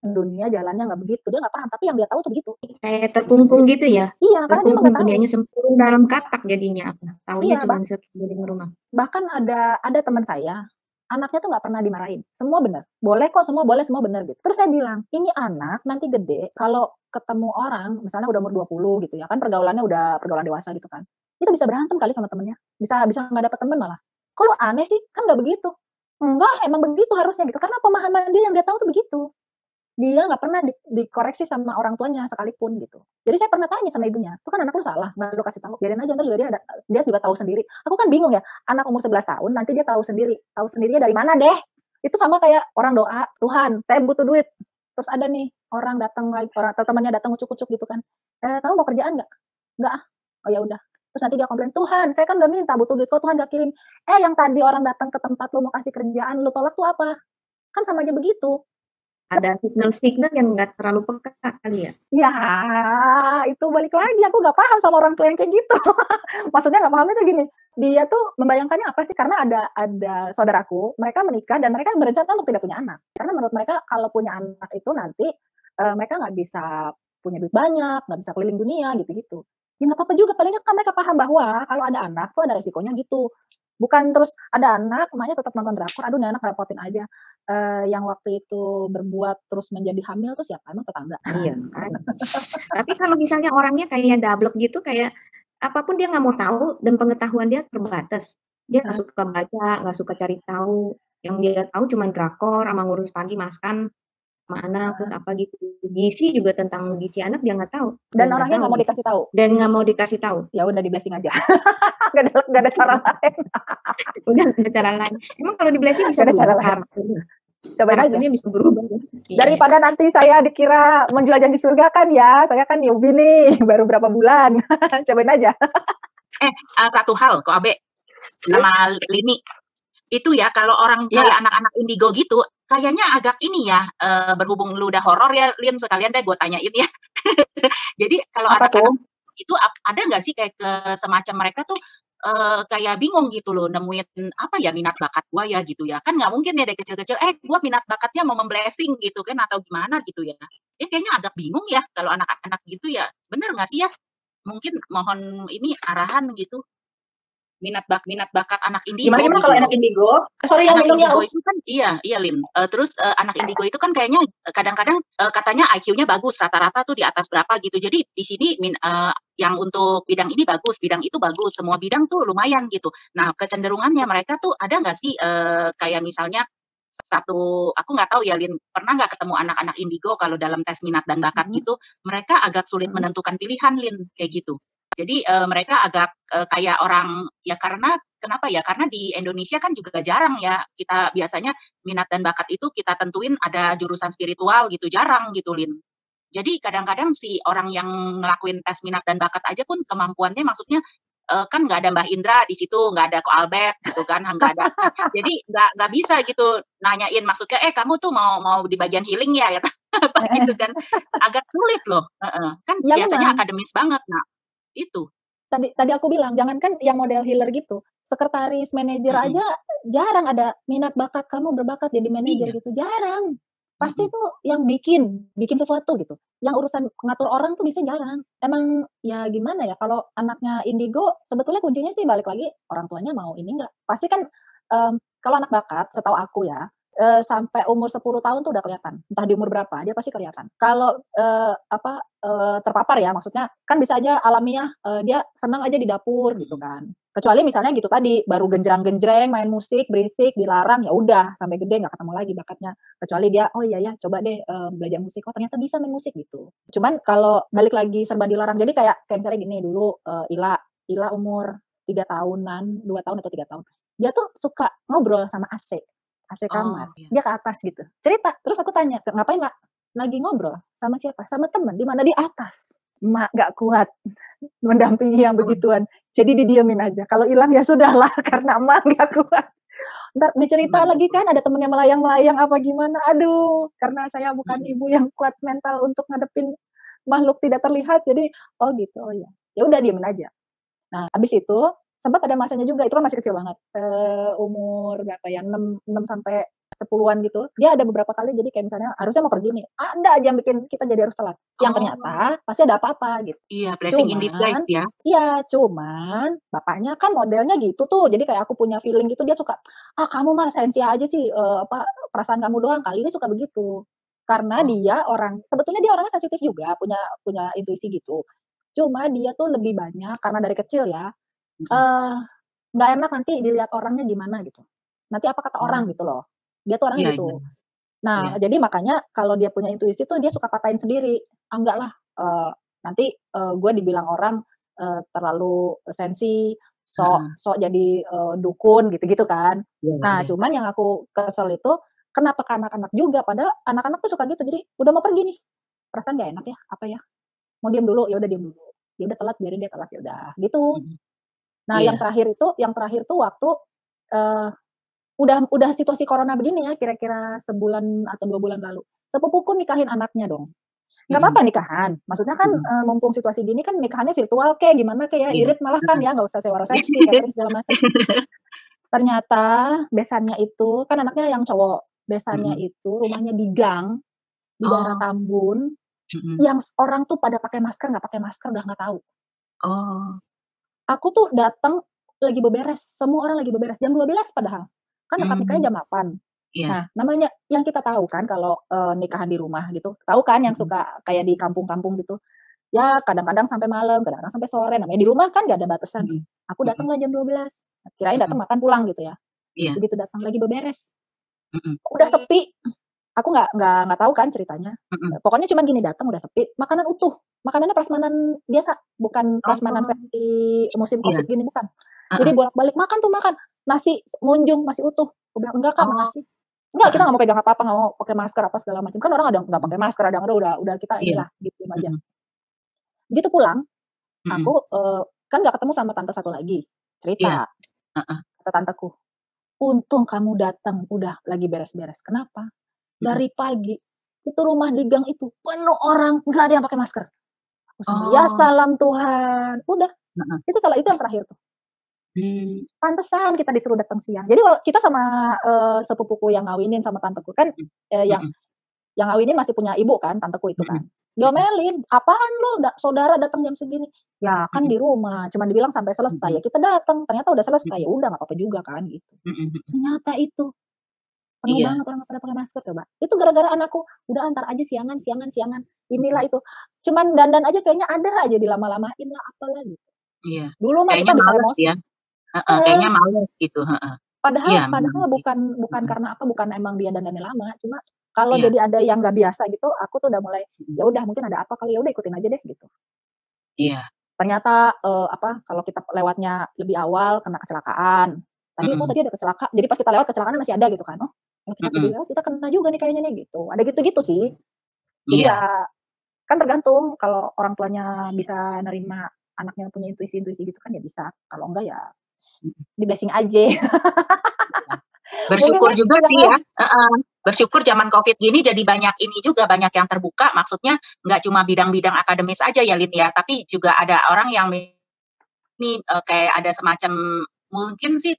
dunia jalannya nggak begitu, dia nggak paham, tapi yang dia tahu tuh begitu. Kayak terkungkung gitu ya? Iya, karena dia nggak tahu. Dunianya sempurna dalam katak jadinya apa? Taunya cuma sekeliling rumah. Bahkan ada teman saya, anaknya tuh nggak pernah dimarahin, semua benar, boleh kok, semua boleh, semua benar gitu. Terus saya bilang, ini anak nanti gede kalau ketemu orang, misalnya udah umur 20 gitu ya kan, pergaulan dewasa gitu kan, itu bisa berantem kali sama temennya, bisa nggak dapet temen malah. kok lu aneh sih? Kan nggak begitu. Enggak, emang begitu harusnya gitu. Karena pemahaman dia yang dia tahu tuh begitu. Dia nggak pernah dikoreksi sama orang tuanya sekalipun gitu. Jadi saya pernah tanya sama ibunya, "Itu kan anak lu salah, nggak lu kasih tahu, biarin aja ntar juga dia juga tahu sendiri." Aku kan bingung ya, anak umur 11 tahun nanti dia tahu sendirinya dari mana deh? Itu sama kayak orang doa, "Tuhan, saya butuh duit." Terus ada nih orang datang lagi, orang atau temannya datang ucuk-ucuk gitu kan, "Kamu mau kerjaan nggak?" "Nggak ah." "Oh ya udah." Terus nanti dia komplain, "Tuhan, saya kan udah minta butuh duit, kok Tuhan nggak kirim?" Yang tadi orang datang ke tempat lu mau kasih kerjaan, lu tolak tuh apa? Kan sama aja begitu. Ada signal-signal yang nggak terlalu peka kali ya? Ya, itu balik lagi, aku nggak paham sama orang tua yang kayak gitu. Maksudnya nggak pahamnya tuh gini, dia tuh membayangkannya apa sih, karena ada saudaraku, mereka menikah dan mereka berencana untuk tidak punya anak. Karena menurut mereka kalau punya anak itu nanti, mereka nggak bisa punya duit banyak, nggak bisa keliling dunia, gitu-gitu. Ya nggak apa-apa juga, paling nggak kan mereka paham bahwa kalau ada anak tuh ada resikonya gitu. Bukan terus ada anak, emaknya tetap nonton drakor, aduh nih anak repotin aja. Yang waktu itu berbuat terus menjadi hamil tuh siapa? Emang tetangga? Iya kan. Tapi kalau misalnya orangnya kayak dablek gitu, kayak apapun dia nggak mau tahu dan pengetahuan dia terbatas. Dia nggak suka baca, nggak suka cari tahu. Yang dia tahu cuma drakor sama ngurus pagi makan sama anak, terus apa gitu. Gizi juga, tentang gizi anak dia nggak tahu. Dan orangnya nggak mau dikasih tahu. Dan nggak mau dikasih tahu. Ya udah di-blessing aja. Nggak ada cara lain. Udah nggak ada cara lain. Emang kalau di-blessing bisa Nggak ada cara lain. Cobain aja. Bisa berubah. Daripada nanti saya dikira menjelajah di surga kan ya, saya kan newbie nih, baru berapa bulan. Cobain aja. Satu hal kok Abe sama Lini. Itu ya kalau orang kayak anak-anak indigo gitu, kayaknya agak ini ya, berhubung lu udah horor ya, Lin, sekalian deh gue tanyain ya. Jadi kalau anak-anak itu ada nggak sih kayak semacam mereka tuh kayak bingung gitu loh, nemuin apa ya minat bakat gua ya gitu ya. Kan nggak mungkin ya dari kecil-kecil, gua minat bakatnya mau memblessing gitu kan atau gimana gitu ya. Kayaknya agak bingung ya kalau anak-anak gitu ya. Bener nggak sih ya? Mungkin mohon ini arahan gitu. Minat bakat anak indigo. Gimana kalau anak indigo? Sorry yang minumnya aus. Itu kan iya Lin. Terus anak indigo itu kan kayaknya kadang-kadang katanya IQ-nya bagus, rata-rata tuh di atas berapa gitu. Jadi di sini yang untuk bidang ini bagus, bidang itu bagus, semua bidang tuh lumayan gitu. Nah, kecenderungannya mereka tuh ada nggak sih kayak misalnya aku nggak tahu ya Lin, pernah nggak ketemu anak-anak indigo kalau dalam tes minat dan bakat gitu, mereka agak sulit menentukan pilihan Lin, kayak gitu. Jadi mereka agak kayak orang ya kenapa ya? Karena di Indonesia kan juga jarang ya kita biasanya minat dan bakat itu kita tentuin ada jurusan spiritual gitu, jarang gitu Lin. Jadi kadang-kadang si orang yang ngelakuin tes minat dan bakat aja pun kemampuannya maksudnya kan nggak ada Mbah Indra di situ, nggak ada Ko Albert gitu kan, nggak ada. Jadi nggak bisa gitu nanyain maksudnya kamu tuh mau di bagian healing ya apa gitu kan, agak sulit loh. Kan ya, biasanya akademis banget. Nah itu tadi aku bilang jangankan yang model healer gitu, sekretaris manajer aja jarang ada minat bakat kamu berbakat jadi manajer gitu, jarang. Pasti tuh yang bikin sesuatu gitu, yang urusan ngatur orang tuh bisa jarang. Emang ya gimana ya, kalau anaknya indigo sebetulnya kuncinya sih balik lagi orang tuanya mau ini enggak. Pasti kan kalau anak bakat setahu aku ya sampai umur 10 tahun tuh udah kelihatan. Entah di umur berapa, dia pasti kelihatan. Kalau terpapar ya, maksudnya kan bisa aja alamiah dia senang aja di dapur gitu kan. Kecuali misalnya gitu tadi, baru genjreng-genjreng, main musik, berisik, dilarang, ya udah sampai gede nggak ketemu lagi bakatnya. Kecuali dia, oh iya ya, coba deh belajar musik, oh ternyata bisa main musik gitu. Cuman kalau balik lagi serba dilarang, jadi kayak misalnya gini dulu, Ila umur 3 tahunan, 2 tahun atau 3 tahun. Dia tuh suka ngobrol sama AC kamar, dia ke atas gitu, cerita, terus aku tanya, ngapain Mak? Lagi ngobrol, sama siapa? Sama temen, di mana? Di atas. Mak gak kuat mendampingi yang begituan, jadi didiemin aja, kalau hilang ya sudahlah, karena Mak gak kuat. Ntar dicerita lagi kan, ada temennya melayang-melayang apa gimana, aduh, karena saya bukan ibu yang kuat mental untuk ngadepin makhluk tidak terlihat, jadi oh gitu, oh ya, ya udah diemin aja. Nah, abis itu sempat ada masanya juga, itu kan masih kecil banget, umur berapa ya, 6 sampai 10-an gitu, dia ada beberapa kali jadi kayak misalnya harusnya mau pergi nih, ada aja yang bikin kita jadi harus telat, yang ternyata pasti ada apa-apa gitu. Iya, blessing in disguise ya. Iya, cuman bapaknya kan modelnya gitu tuh, jadi kayak aku punya feeling gitu, dia suka, kamu mah sensi aja sih, perasaan kamu doang kali, ini suka begitu. Karena dia sebetulnya dia orangnya sensitif juga, punya intuisi gitu. Cuma dia tuh lebih banyak karena dari kecil ya, nggak enak nanti dilihat orangnya gimana gitu. Nanti apa kata orang gitu loh. Dia tuh orangnya gitu. Nah, jadi makanya kalau dia punya intuisi tuh dia suka patahin sendiri. Enggak lah, nanti gue dibilang orang terlalu sensi, sok jadi dukun gitu-gitu kan. Nah, cuman yang aku kesel itu kenapa ke anak-anak juga, padahal anak-anak tuh suka gitu. Jadi udah mau pergi nih, perasaan gak enak ya, apa ya? Mau diam dulu, ya udah diam dulu. Ya udah telat, biarin dia telat, ya udah gitu. Nah, yang terakhir tuh waktu udah situasi corona begini ya, kira-kira sebulan atau 2 bulan lalu. Sepupuku nikahin anaknya dong. Nggak apa-apa nikahan. Maksudnya kan mumpung situasi gini kan nikahannya virtual kayak gimana kayak irit malah kan ya, nggak usah sewa resepsi catering segala macam. Ternyata besannya itu kan anaknya yang cowok. Besannya itu rumahnya di gang di daerah Tambun. Yang orang tuh pada pakai masker, nggak pakai masker udah nggak tahu. Aku tuh datang lagi beberes, semua orang lagi beberes jam 12 padahal. Kan akad nikahnya jam 8. Nah, namanya yang kita tahu kan kalau nikahan di rumah gitu. Tahu kan yang suka kayak di kampung-kampung gitu. Ya, kadang-kadang sampai malam, kadang-kadang sampai sore. Namanya di rumah kan nggak ada batasan. Aku datang lah jam 12. Kirain datang makan pulang gitu ya. Begitu datang lagi beberes. Udah sepi. Aku nggak tahu kan ceritanya. Pokoknya cuma gini, datang udah sepi. Makanan utuh. Makanannya prasmanan biasa, bukan prasmanan versi musim Covid gini, bukan. Jadi bolak-balik makan tuh makan. Nasi munjung masih utuh. Aku bilang enggak Kak, makasih. Enggak, kita nggak mau pegang apa-apa, nggak mau pakai masker apa segala macam. Kan orang ada nggak pakai masker, ada udah kita inilah gitu aja. Begitu pulang, aku kan nggak ketemu sama tante satu lagi. Cerita. Kata tanteku, untung kamu datang udah lagi beres-beres. Kenapa? Dari pagi itu rumah di gang itu penuh orang, nggak ada yang pakai masker. Aku sama, ya salam Tuhan. Udah. Itu yang terakhir tuh. Pantesan kita disuruh datang siang. Jadi kita sama sepupuku yang ngawinin sama tanteku kan yang ngawinin masih punya ibu kan, tanteku itu kan. Diomelin, apaan lo saudara datang jam segini? Ya kan di rumah, cuma dibilang sampai selesai. Ya kita datang, ternyata udah selesai. Ya udah nggak apa-apa juga kan gitu. Ternyata itu penuh banget orang pada pakai masker coba. Itu gara-gara anakku udah antar aja siangan. Inilah itu. Cuman dandan aja kayaknya ada aja dilama-lamain lah apalah gitu. Dulu mah kita bisa emosi. Ya. Kayaknya malu gitu. Padahal bukan karena apa, bukan emang dia dandannya lama, cuma kalau jadi ada yang nggak biasa gitu, aku tuh udah mulai ya udah mungkin ada apa kali, ya udah ikutin aja deh gitu. Ternyata kalau kita lewatnya lebih awal kena kecelakaan. Tadi tadi ada kecelakaan, jadi pas kita lewat kecelakaan masih ada gitu kan. Kita kena juga nih kayaknya nih gitu. Ada gitu-gitu sih. Jadi ya kan tergantung, kalau orang tuanya bisa nerima anaknya punya intuisi gitu kan ya bisa. Kalau enggak ya di blessing aja. Bersyukur juga sih ya. Bersyukur zaman COVID gini jadi banyak banyak yang terbuka. Maksudnya nggak cuma bidang-bidang akademis aja ya Lin ya, tapi juga ada orang yang ini kayak ada semacam mungkin sih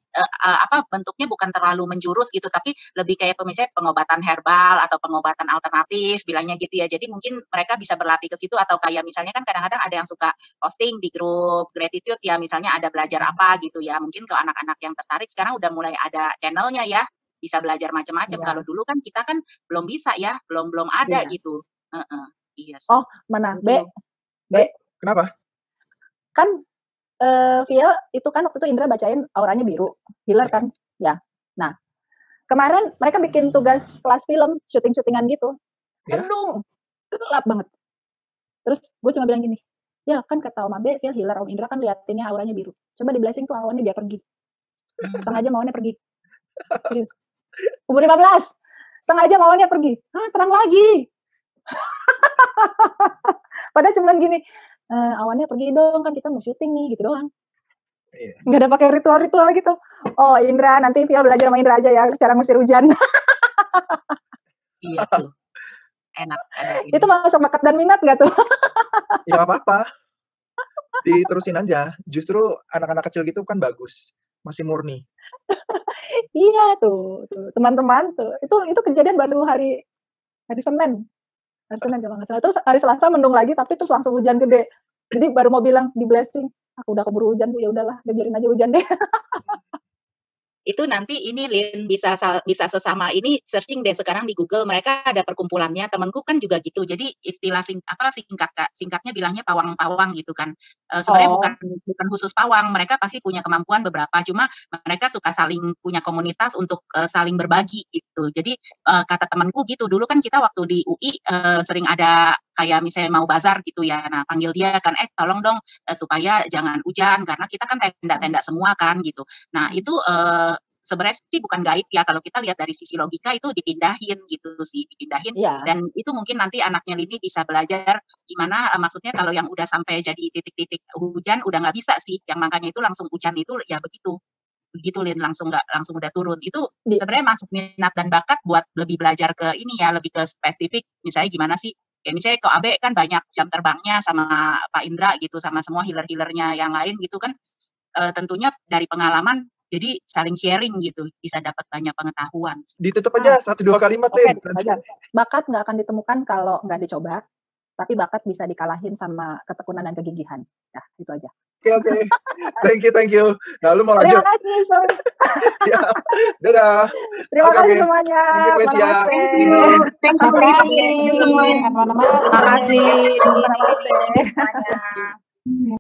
bentuknya bukan terlalu menjurus gitu, tapi lebih kayak misalnya pengobatan herbal atau pengobatan alternatif bilangnya gitu ya. Jadi mungkin mereka bisa berlatih ke situ, atau kayak misalnya kan kadang-kadang ada yang suka posting di grup gratitude ya, misalnya ada belajar apa gitu ya. Mungkin ke anak-anak yang tertarik sekarang udah mulai ada channelnya ya, bisa belajar macam-macam. Kalau dulu kan kita kan belum bisa ya, belum ada gitu. Iya sih. Oh, mana? B. Kenapa? Kan Viel itu kan waktu itu Indra bacain auranya biru, healer kan, ya. Nah, kemarin mereka bikin tugas kelas film, syuting-syutingan gitu, mendung, gelap banget. Terus gue cuma bilang gini, ya kan kata Om Abe, Viel healer, Om Indra kan liatinnya auranya biru. Coba di blessing tuh awannya biar pergi. Setengah jam awannya pergi. Serius. Umur 15, setengah jam awannya pergi. Terang lagi. Padahal cuma gini, awannya pergi dong, kan kita mau syuting nih, gitu doang. Nggak ada pakai ritual-ritual gitu. Oh Indra, nanti Viel belajar sama Indra aja ya, cara ngusir hujan. Iya tuh, enak. Itu masuk bakat dan minat nggak tuh? Ya apa-apa, diterusin aja. Justru anak-anak kecil gitu kan bagus, masih murni. Iya tuh teman-teman tuh, itu kejadian baru hari Senin. Hari Senin kalau nggak salah. Terus hari Selasa mendung lagi, tapi terus langsung hujan gede. Jadi baru mau bilang di blessing, aku udah keburu hujan Bu, ya udahlah, biarin aja hujan deh. itu nanti ini Lin bisa sesama ini searching deh sekarang di Google, mereka ada perkumpulannya. Temanku kan juga gitu. Jadi istilah singkatnya bilangnya pawang-pawang gitu kan. Sebenarnya bukan khusus pawang, mereka pasti punya kemampuan beberapa, cuma mereka suka saling punya komunitas untuk saling berbagi gitu. Jadi kata temanku gitu, dulu kan kita waktu di UI sering ada kayak misalnya mau bazar gitu ya, nah panggil dia kan, tolong dong supaya jangan hujan, karena kita kan tenda-tenda semua kan gitu. Nah itu sebenarnya sih bukan gaib ya, kalau kita lihat dari sisi logika itu dipindahin gitu sih, dan itu mungkin nanti anaknya Lini bisa belajar gimana, maksudnya kalau yang udah sampai jadi titik-titik hujan udah nggak bisa sih, yang makanya itu langsung hujan itu ya begitu Lin, langsung udah turun. Itu sebenarnya masuk minat dan bakat buat lebih belajar ke ini ya, lebih ke spesifik, misalnya gimana sih, kayak misalnya ke Abe kan banyak jam terbangnya sama Pak Indra gitu, sama semua healer-healernya yang lain gitu kan, tentunya dari pengalaman jadi saling sharing gitu, bisa dapat banyak pengetahuan. Ditutup aja 1-2 kalimat deh. Bakat nggak akan ditemukan kalau nggak dicoba, tapi bakat bisa dikalahin sama ketekunan dan kegigihan. Ya, itu aja. Oke. Thank you. Nah, lu mau lanjut? Terima kasih. Ya, dadah. Terima kasih semuanya. Terima kasih. Terima kasih.